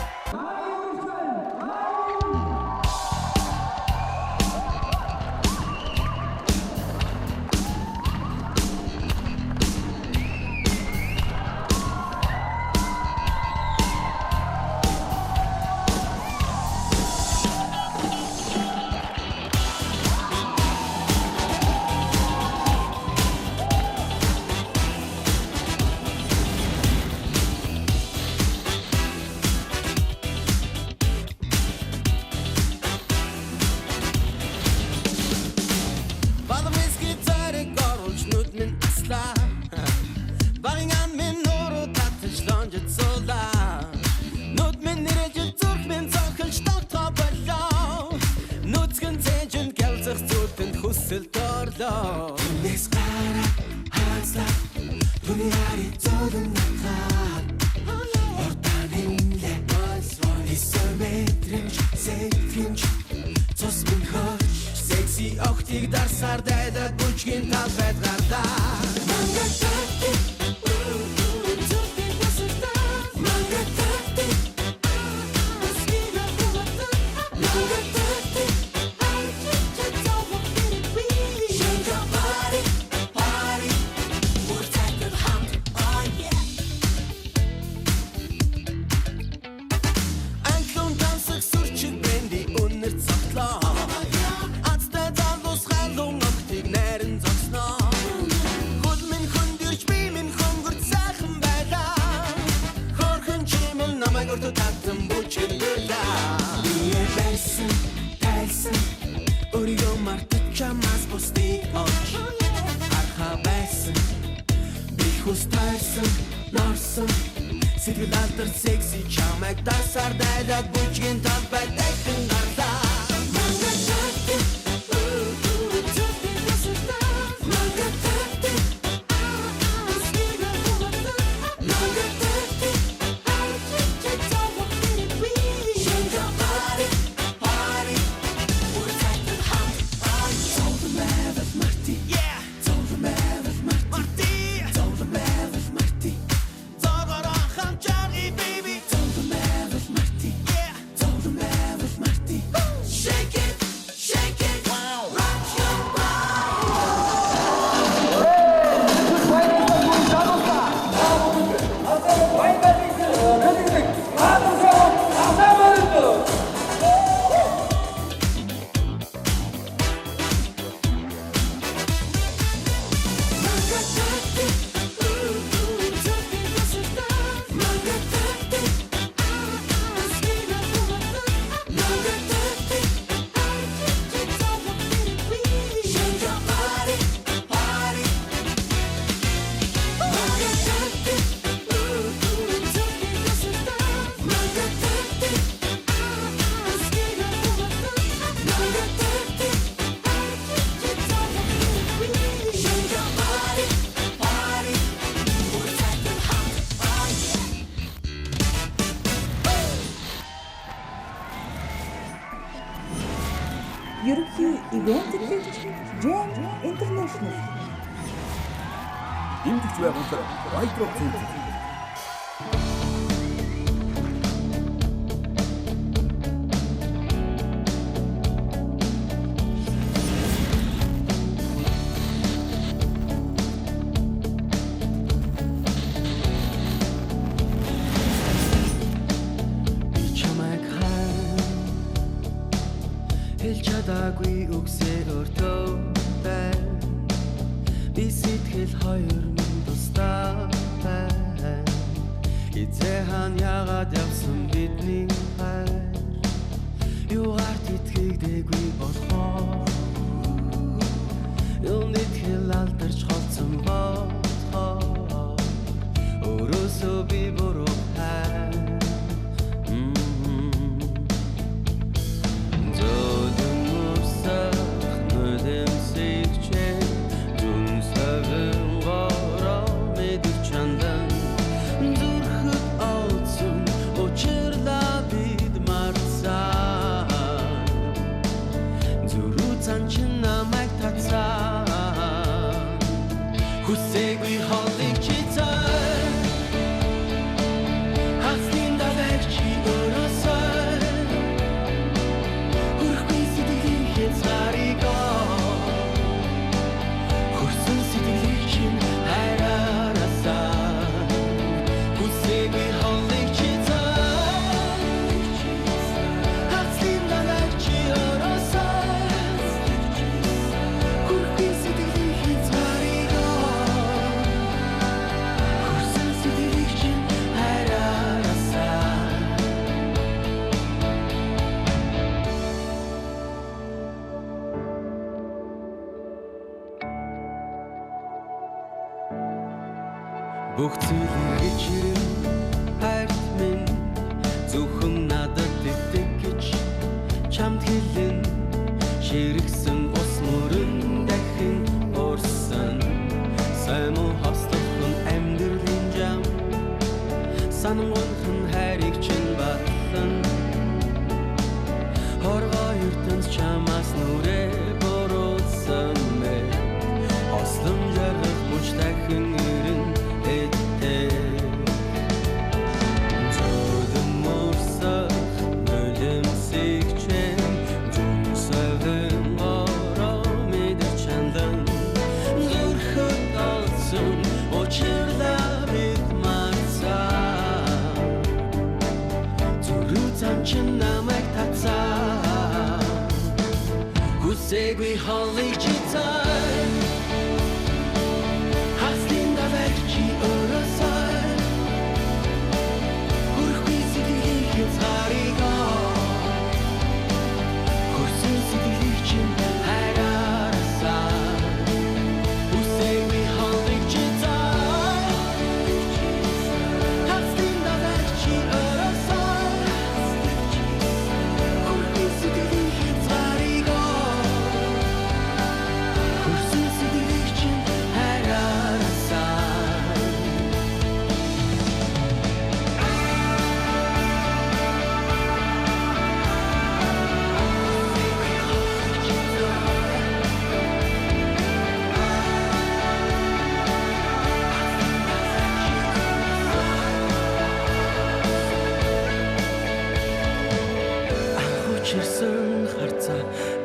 Ерөнхий ивент гэж Jam International. Дэмжиж байгууллага White Rock Center. Чадаагүй үгсээр өртөө байна. Би сэтгэл хоёр минь тусдаа байна. Эцэхан яагаад явсан бидний хайр? Юугаар итгэдэггүй болохоо? Юуны тэл алдарч холцсон болохоо? Өөрөөсөө би буруу хайр. Nödem sevçe, dün sevim var. бүх зүйлийг гэж хайрт минь зөвхөн надад дэвдэг гэж чамд хэлэн ширгсэн ус мөрөн дахин уурсан сайн уу хослохон амьдралын жам санангойхон хайрыг чинь батлан хоргоо ертөнц чамаас нүрээ буруулсан мэ хослон жаргах муч дахин ирэн эдтэй зөөлөн мөрсөх нулимсig chen зүнсэвэн ороо мэдэр чандан зүрхөд олсон очирла бид марцаа зүрхцам чин намайг тацаа хүсээгүй холыг чицаа хастин давай чи өрөөсөө хүрхгүй сэтгэлийг царига хүрсэн сэтгэлийг чинь хайраарсаа хүсээгүй холыг чицаа хастин давай чи өрөөсөө хүрхгүй сэтгэлийг царига хүрсэн сэтгэлийг чинь хайраарсаа Хүчирсэн харцаа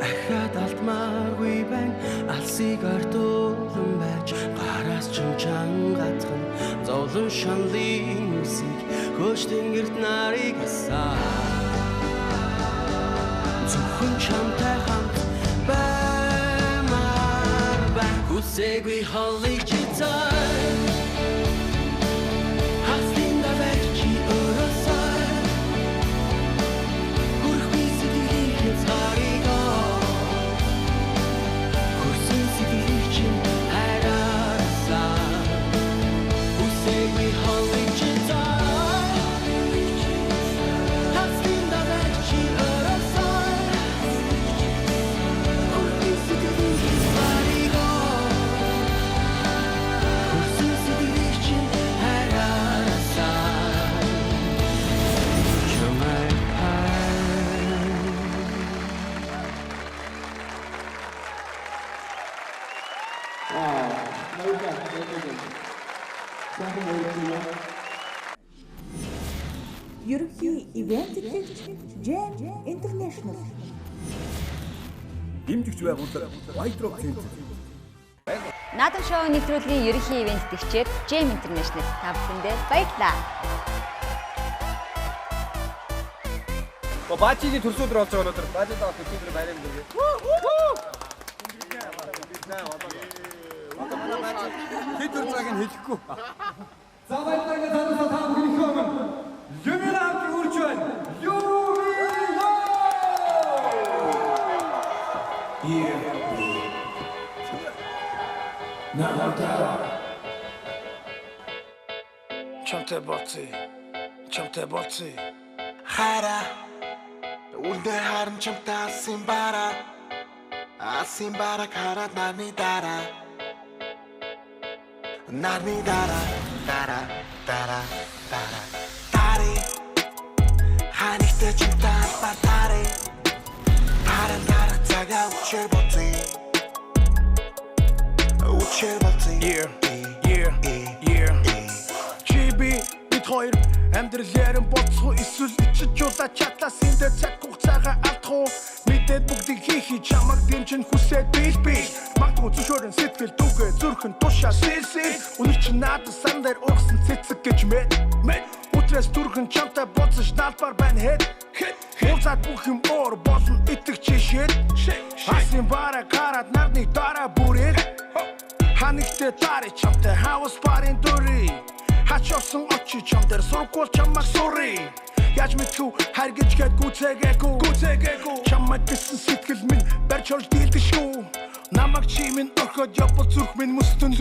ахаад алдмааргүй байн алсыг артуулан байж гараас чангаатхан зовлон шанлын үсийг хөөж тэнгэрт нарыг асаа зөвхөн чамтай хамт баймаар бай хүсээгүй холыг чицаа хастин давай чи өрөөсөө хүрхгүй сэтгэлийг царига хүрсэн сэтгэлийг чинь хайраарсаа хүсээгүй холыг чицаа хастин давай чи өрөөсөө хүрхгүй сэтгэлийг царига хүрсэн сэтгэлийг чинь хайраарсаа чамайг Ерөнхий ивент Jam International. Дэмжигч байгууллага White Rock Center. Наадам шоу нэвтрүүлгийн ерөнхий ивент төвчээр Jam International та бүхэндээ баярлалаа. Баачигийн төрсөдөр болж байгаа өнөөдөр. Баачид авах төсөдөр баярын хүргэе. Хэд үрцааг нь хэлэхгүй. За баярлалаа танаас та бүхний өмнө. Юмилаавч үрж байна. Юмилаа! Чамтай боци хара үлдээ харан чамтай асин бара хараад нарны дараа тари ханихтэй чамтай батари харан дараа цагаа учир боци Чиби бид хоёр амьдрал яран боцох эсвэл ичжуулаа чатаас энэ цаг хугацаагаа алдах уу мэдээд бүгдийг хийх чамаг дэмжин хүсээд бил магадгүй зөвшөөрөн сэтгэл дүүгээ зүрхэн тушаа сэлсэл өнөр чи надад сан дээр ургасан цэцэг гэж мэд өдрөөс түрхэн чамтай боцож налбар байна хэд Уцаад бүх юм оор болно итгэж чишээд Асын бара гараад нарны дараа бүрээд Ханигтэй тари чамтай хавас барын дүри Хачавсан очи чам дээр сургуул чамаг сури Яаж мэдхүү харгиж гээд гүцээгээгүй Чамаг гэсэн сэтгэл минь барьж олж дийлдэг шүү Намайг чимэн орхоод явбал зүрх минь мөстөн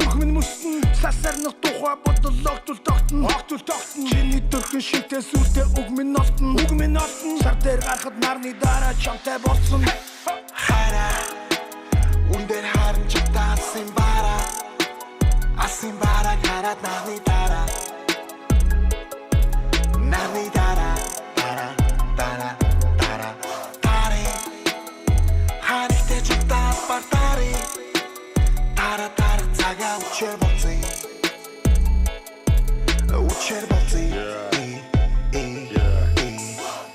сасар нэг тухай бодол огтул тогтно чиний төрхөн шинтэй сүртэй үг минь олтон сар дээр гарахад нарны дараа чамтай болсон хара үндэр харан чамтай асын бара гараад нарны дараа ханихтэй чамтай бартари тара цагаа учир болцъя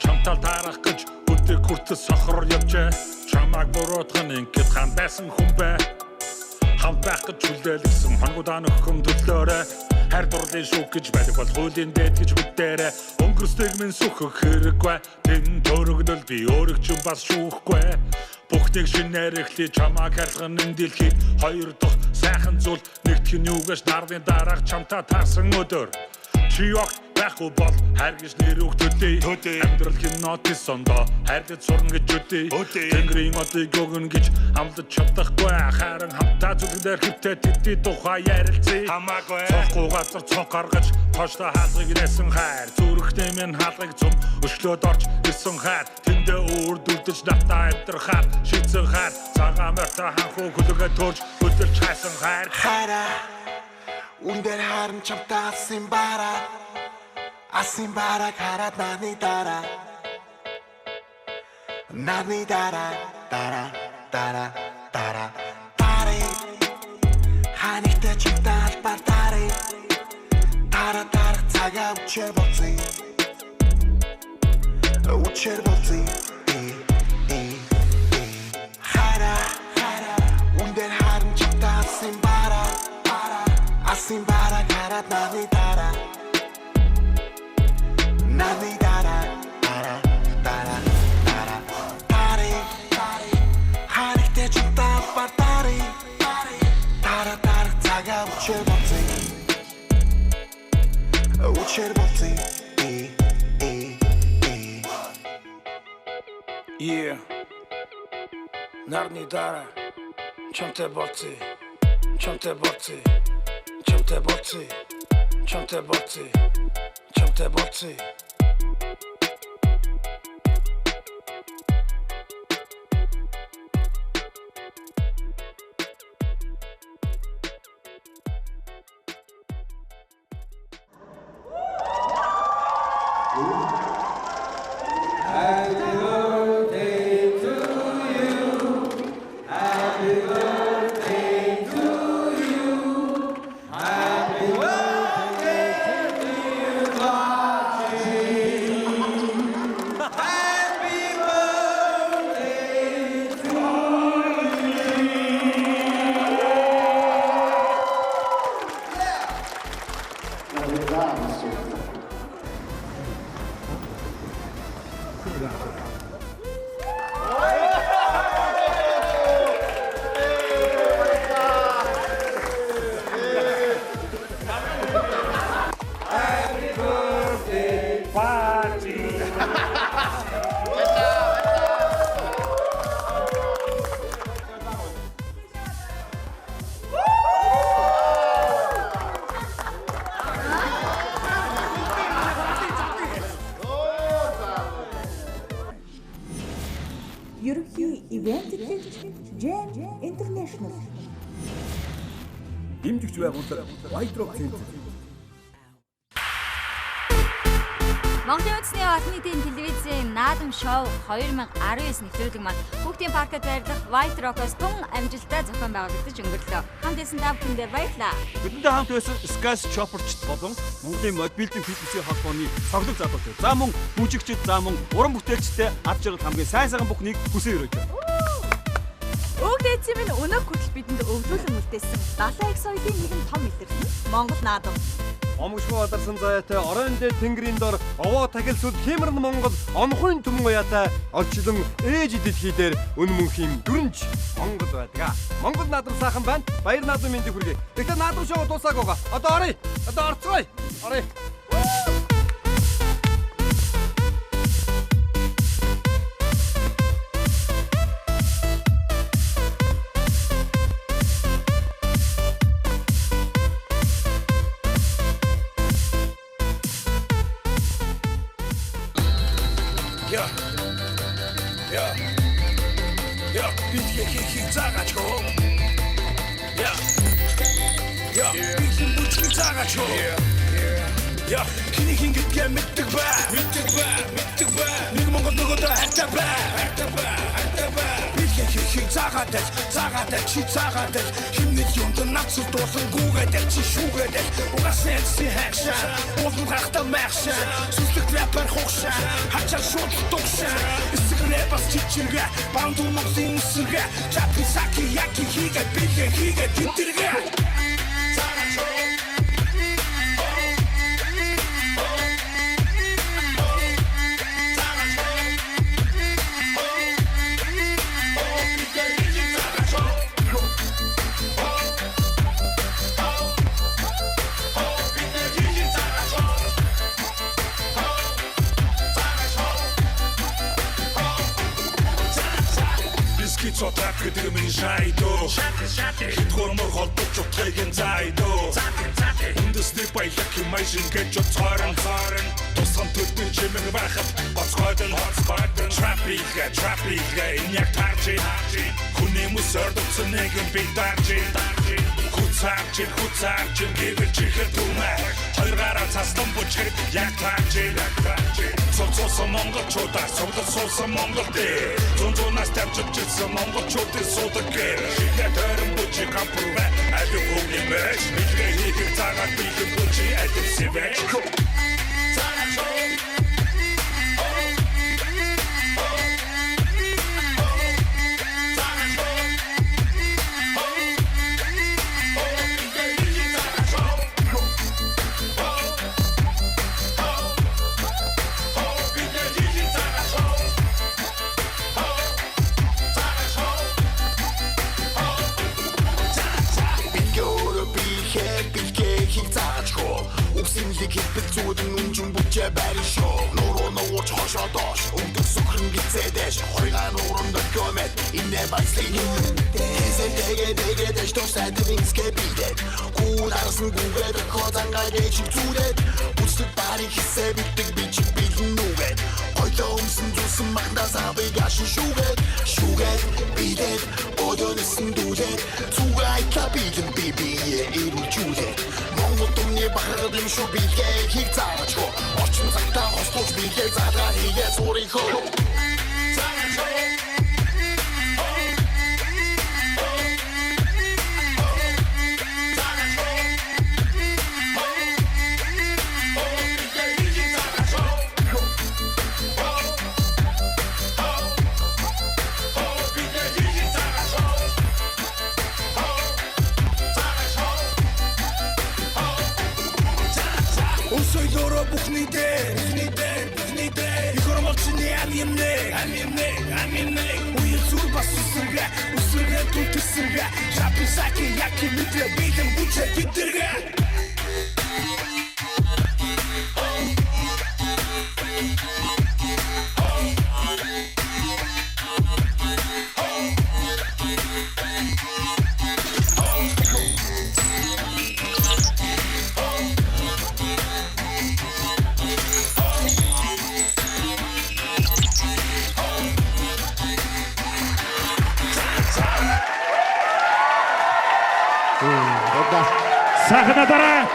чамтай тарах гэж бүдэг хүртэл сохор явжээ чамайг буруутгах нь ингээд хаан байсан хүн бай хамт байх гэж хүлээлгсэн хоногудаа нөхөн төлөөрэй хайр дурлын шүүх гэж байдаг бол хуулийн дээд гэж мэдээрэй өнгөрсдөг минь сүхэх хэрэггүй тэн төрөгдөл би өөрөг ч бас шүүхгүй бүхнийг шинээр эхлий чамайг харьцах энэ дэлхийд хоёр дахь сайхан зүйл нэгтгэх нь юу гэж нарны дараах чамтай таарсан өдөр чи огт байхгүй бол хайр гэж нэр өгтөдэй амьдрал кино тисондоо хайрлаж сурна гэж үдэй тэнгэрийн одыг өгнө гэж амлаж чадахгүй харин хамтаа зүлгээр хөвтэй тэдний тухай ярилцъя хамаагүй цохгүй газар цонх гаргаж тоштой хаалгыг нээсэн хайр зүрхний минь хаалгыг цум өшлөөд орж ирсэн хайр тэндээ өөр дүрдэж натаа амьдрахаар шийдсэн хайр цагаан морьтой ханхуу хөлөгөө төрж хөдөлж хайсан хайр үндэр харан чамтай асын бара гараад нарны дараа ханихтэй чамтай албартари тара цагаа учир болцъя хара үндэр харан чамтай асын бара гараад нарны дараа ханихтэй чамтай бартари тара цагаа учир болцъя нарны дараа чамтай болцъя Ерөнхий ивент Jam International. Дэмжигч байгууллага White Rock Center. Монголын үндэсний олон нийтийн телевизийн наадам шоу 2019 нэвтрүүлэг маань Хүүхдийн паркад байрлах White Rock-оос тун амжилттай зохион байгуулагдаж өнгөрлөө. Хамт исэн та бүхэндээ баярлалаа. Бидэндээ хамт байсан Sky Chopper-чд болон Монголын модбилдинг фитнесийн холбооны цогцлог залууч. За мөн бүжигчд, за мөн уран бүтээлчтэй ад жаргал хамгийн сайн бүхнийг хүсээ өрөөж байна. Өгдөөцийн минь өнөө хүртэл бидэнд өвлүүлэн үлдээсэн 70x соёлын нэгэн том илэрсэн Монгол наадам. Омгшгүй аларсан заяатай орон дээд тэнгэрийн дор овоо тахилсууд хэмэрн Монгол онхын түмэн уяатай олчлон ээж дэлхий дээр өн мөнхийн дүрнж Монгол байдаг. Монгол наадам сайхан байна. Баяр наадам мэндийг хүргэе. Тэгтээ наадам шоу дуусаагүй байгаа. Одоо оръё. Одоо орцгоё. Оръё. Ja, ich sag schon. Ja, ich muss nicht sagen schon. Ja, kini hingetge mittig ба. Нэг Монгол нөгөөдөө хайртай ба. Ich цагаатай, чи цагаатай. Химнэл юмд нацс дуусан гүгээдэй, чи шүүгээдэй. Угасаа си хайшаа, уулын гахта махшаа. Сүслэг рэпер хогшаа, хачаа шууд тогшаа. Эсгэрээ бас чичиргээ, баунд моксын эсрэгээ. Чапи саки яки хийгээ, бигээ хийгээ тэтэргээ. Цотак гэдэг миний шайдоо. Хэд хормор холбож утгыг нь зайдоо. Үндэсний баялаг юм машин гэж цорон. Тусган төлбөр чимэг байхад гоцгойдон трапига энэ яг тарчи. Хүний мөс ордоцсон нэгэн би дарчи. Хуцаарч гэвэл чихэр түмээ. Хоёр гараа цаслан бүчгэр яг тарчи. Цоцсон монголчуудаа суусан монголдээ. Зунзунаас тавьчихсан монголчуудын суудаг гэр. Шигээ төрөн бүчи кампурвэ. Аливаа хөвний мэш. Мэдгээ хийх цагаат бихэн бүчи аливсивэ. Хиппэцүүдэн үнжин бүчээ байр шоу. Нуруу нууч хошоодоош. Өнгөс сүхрэн гицээдэш. Хойгаа нуурын документ. Инэ байслыг юм. Тэгээд эштовсад винскэ бидэт. Гүүн арсан гүгээд хозангаа гэж зүудэт. Үстэд бари хисээ битдэг бичиг бэлэн нүгээд. Ойлоо өмсөн зүсэн махнаас авыг ашин шүүгээд. Бидэт. Одонэсэн дүүлээд. Цугай кабилэн бибие ирүүлжүүлээд. Монгол дүмний бахаргад юм шүү билгээ хийх заач хөө. Орчин цагтаа хослуулж билгээ заалгаа хийгээ суурих хөө. Бүхний дээр их хормолчны амимнэ уян зүр бас үсэргэ түлтэрсэргэ шапи саки яки мэтрэ бэлэн бүчэ гитэргэ Сахна дара!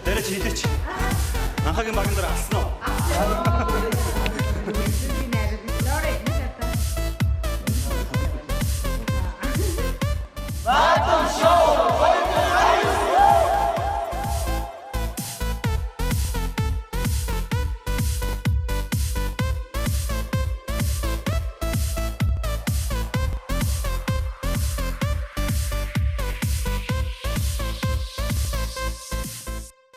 Дээрч хийдэж анхаагийн баган дээр алсан уу?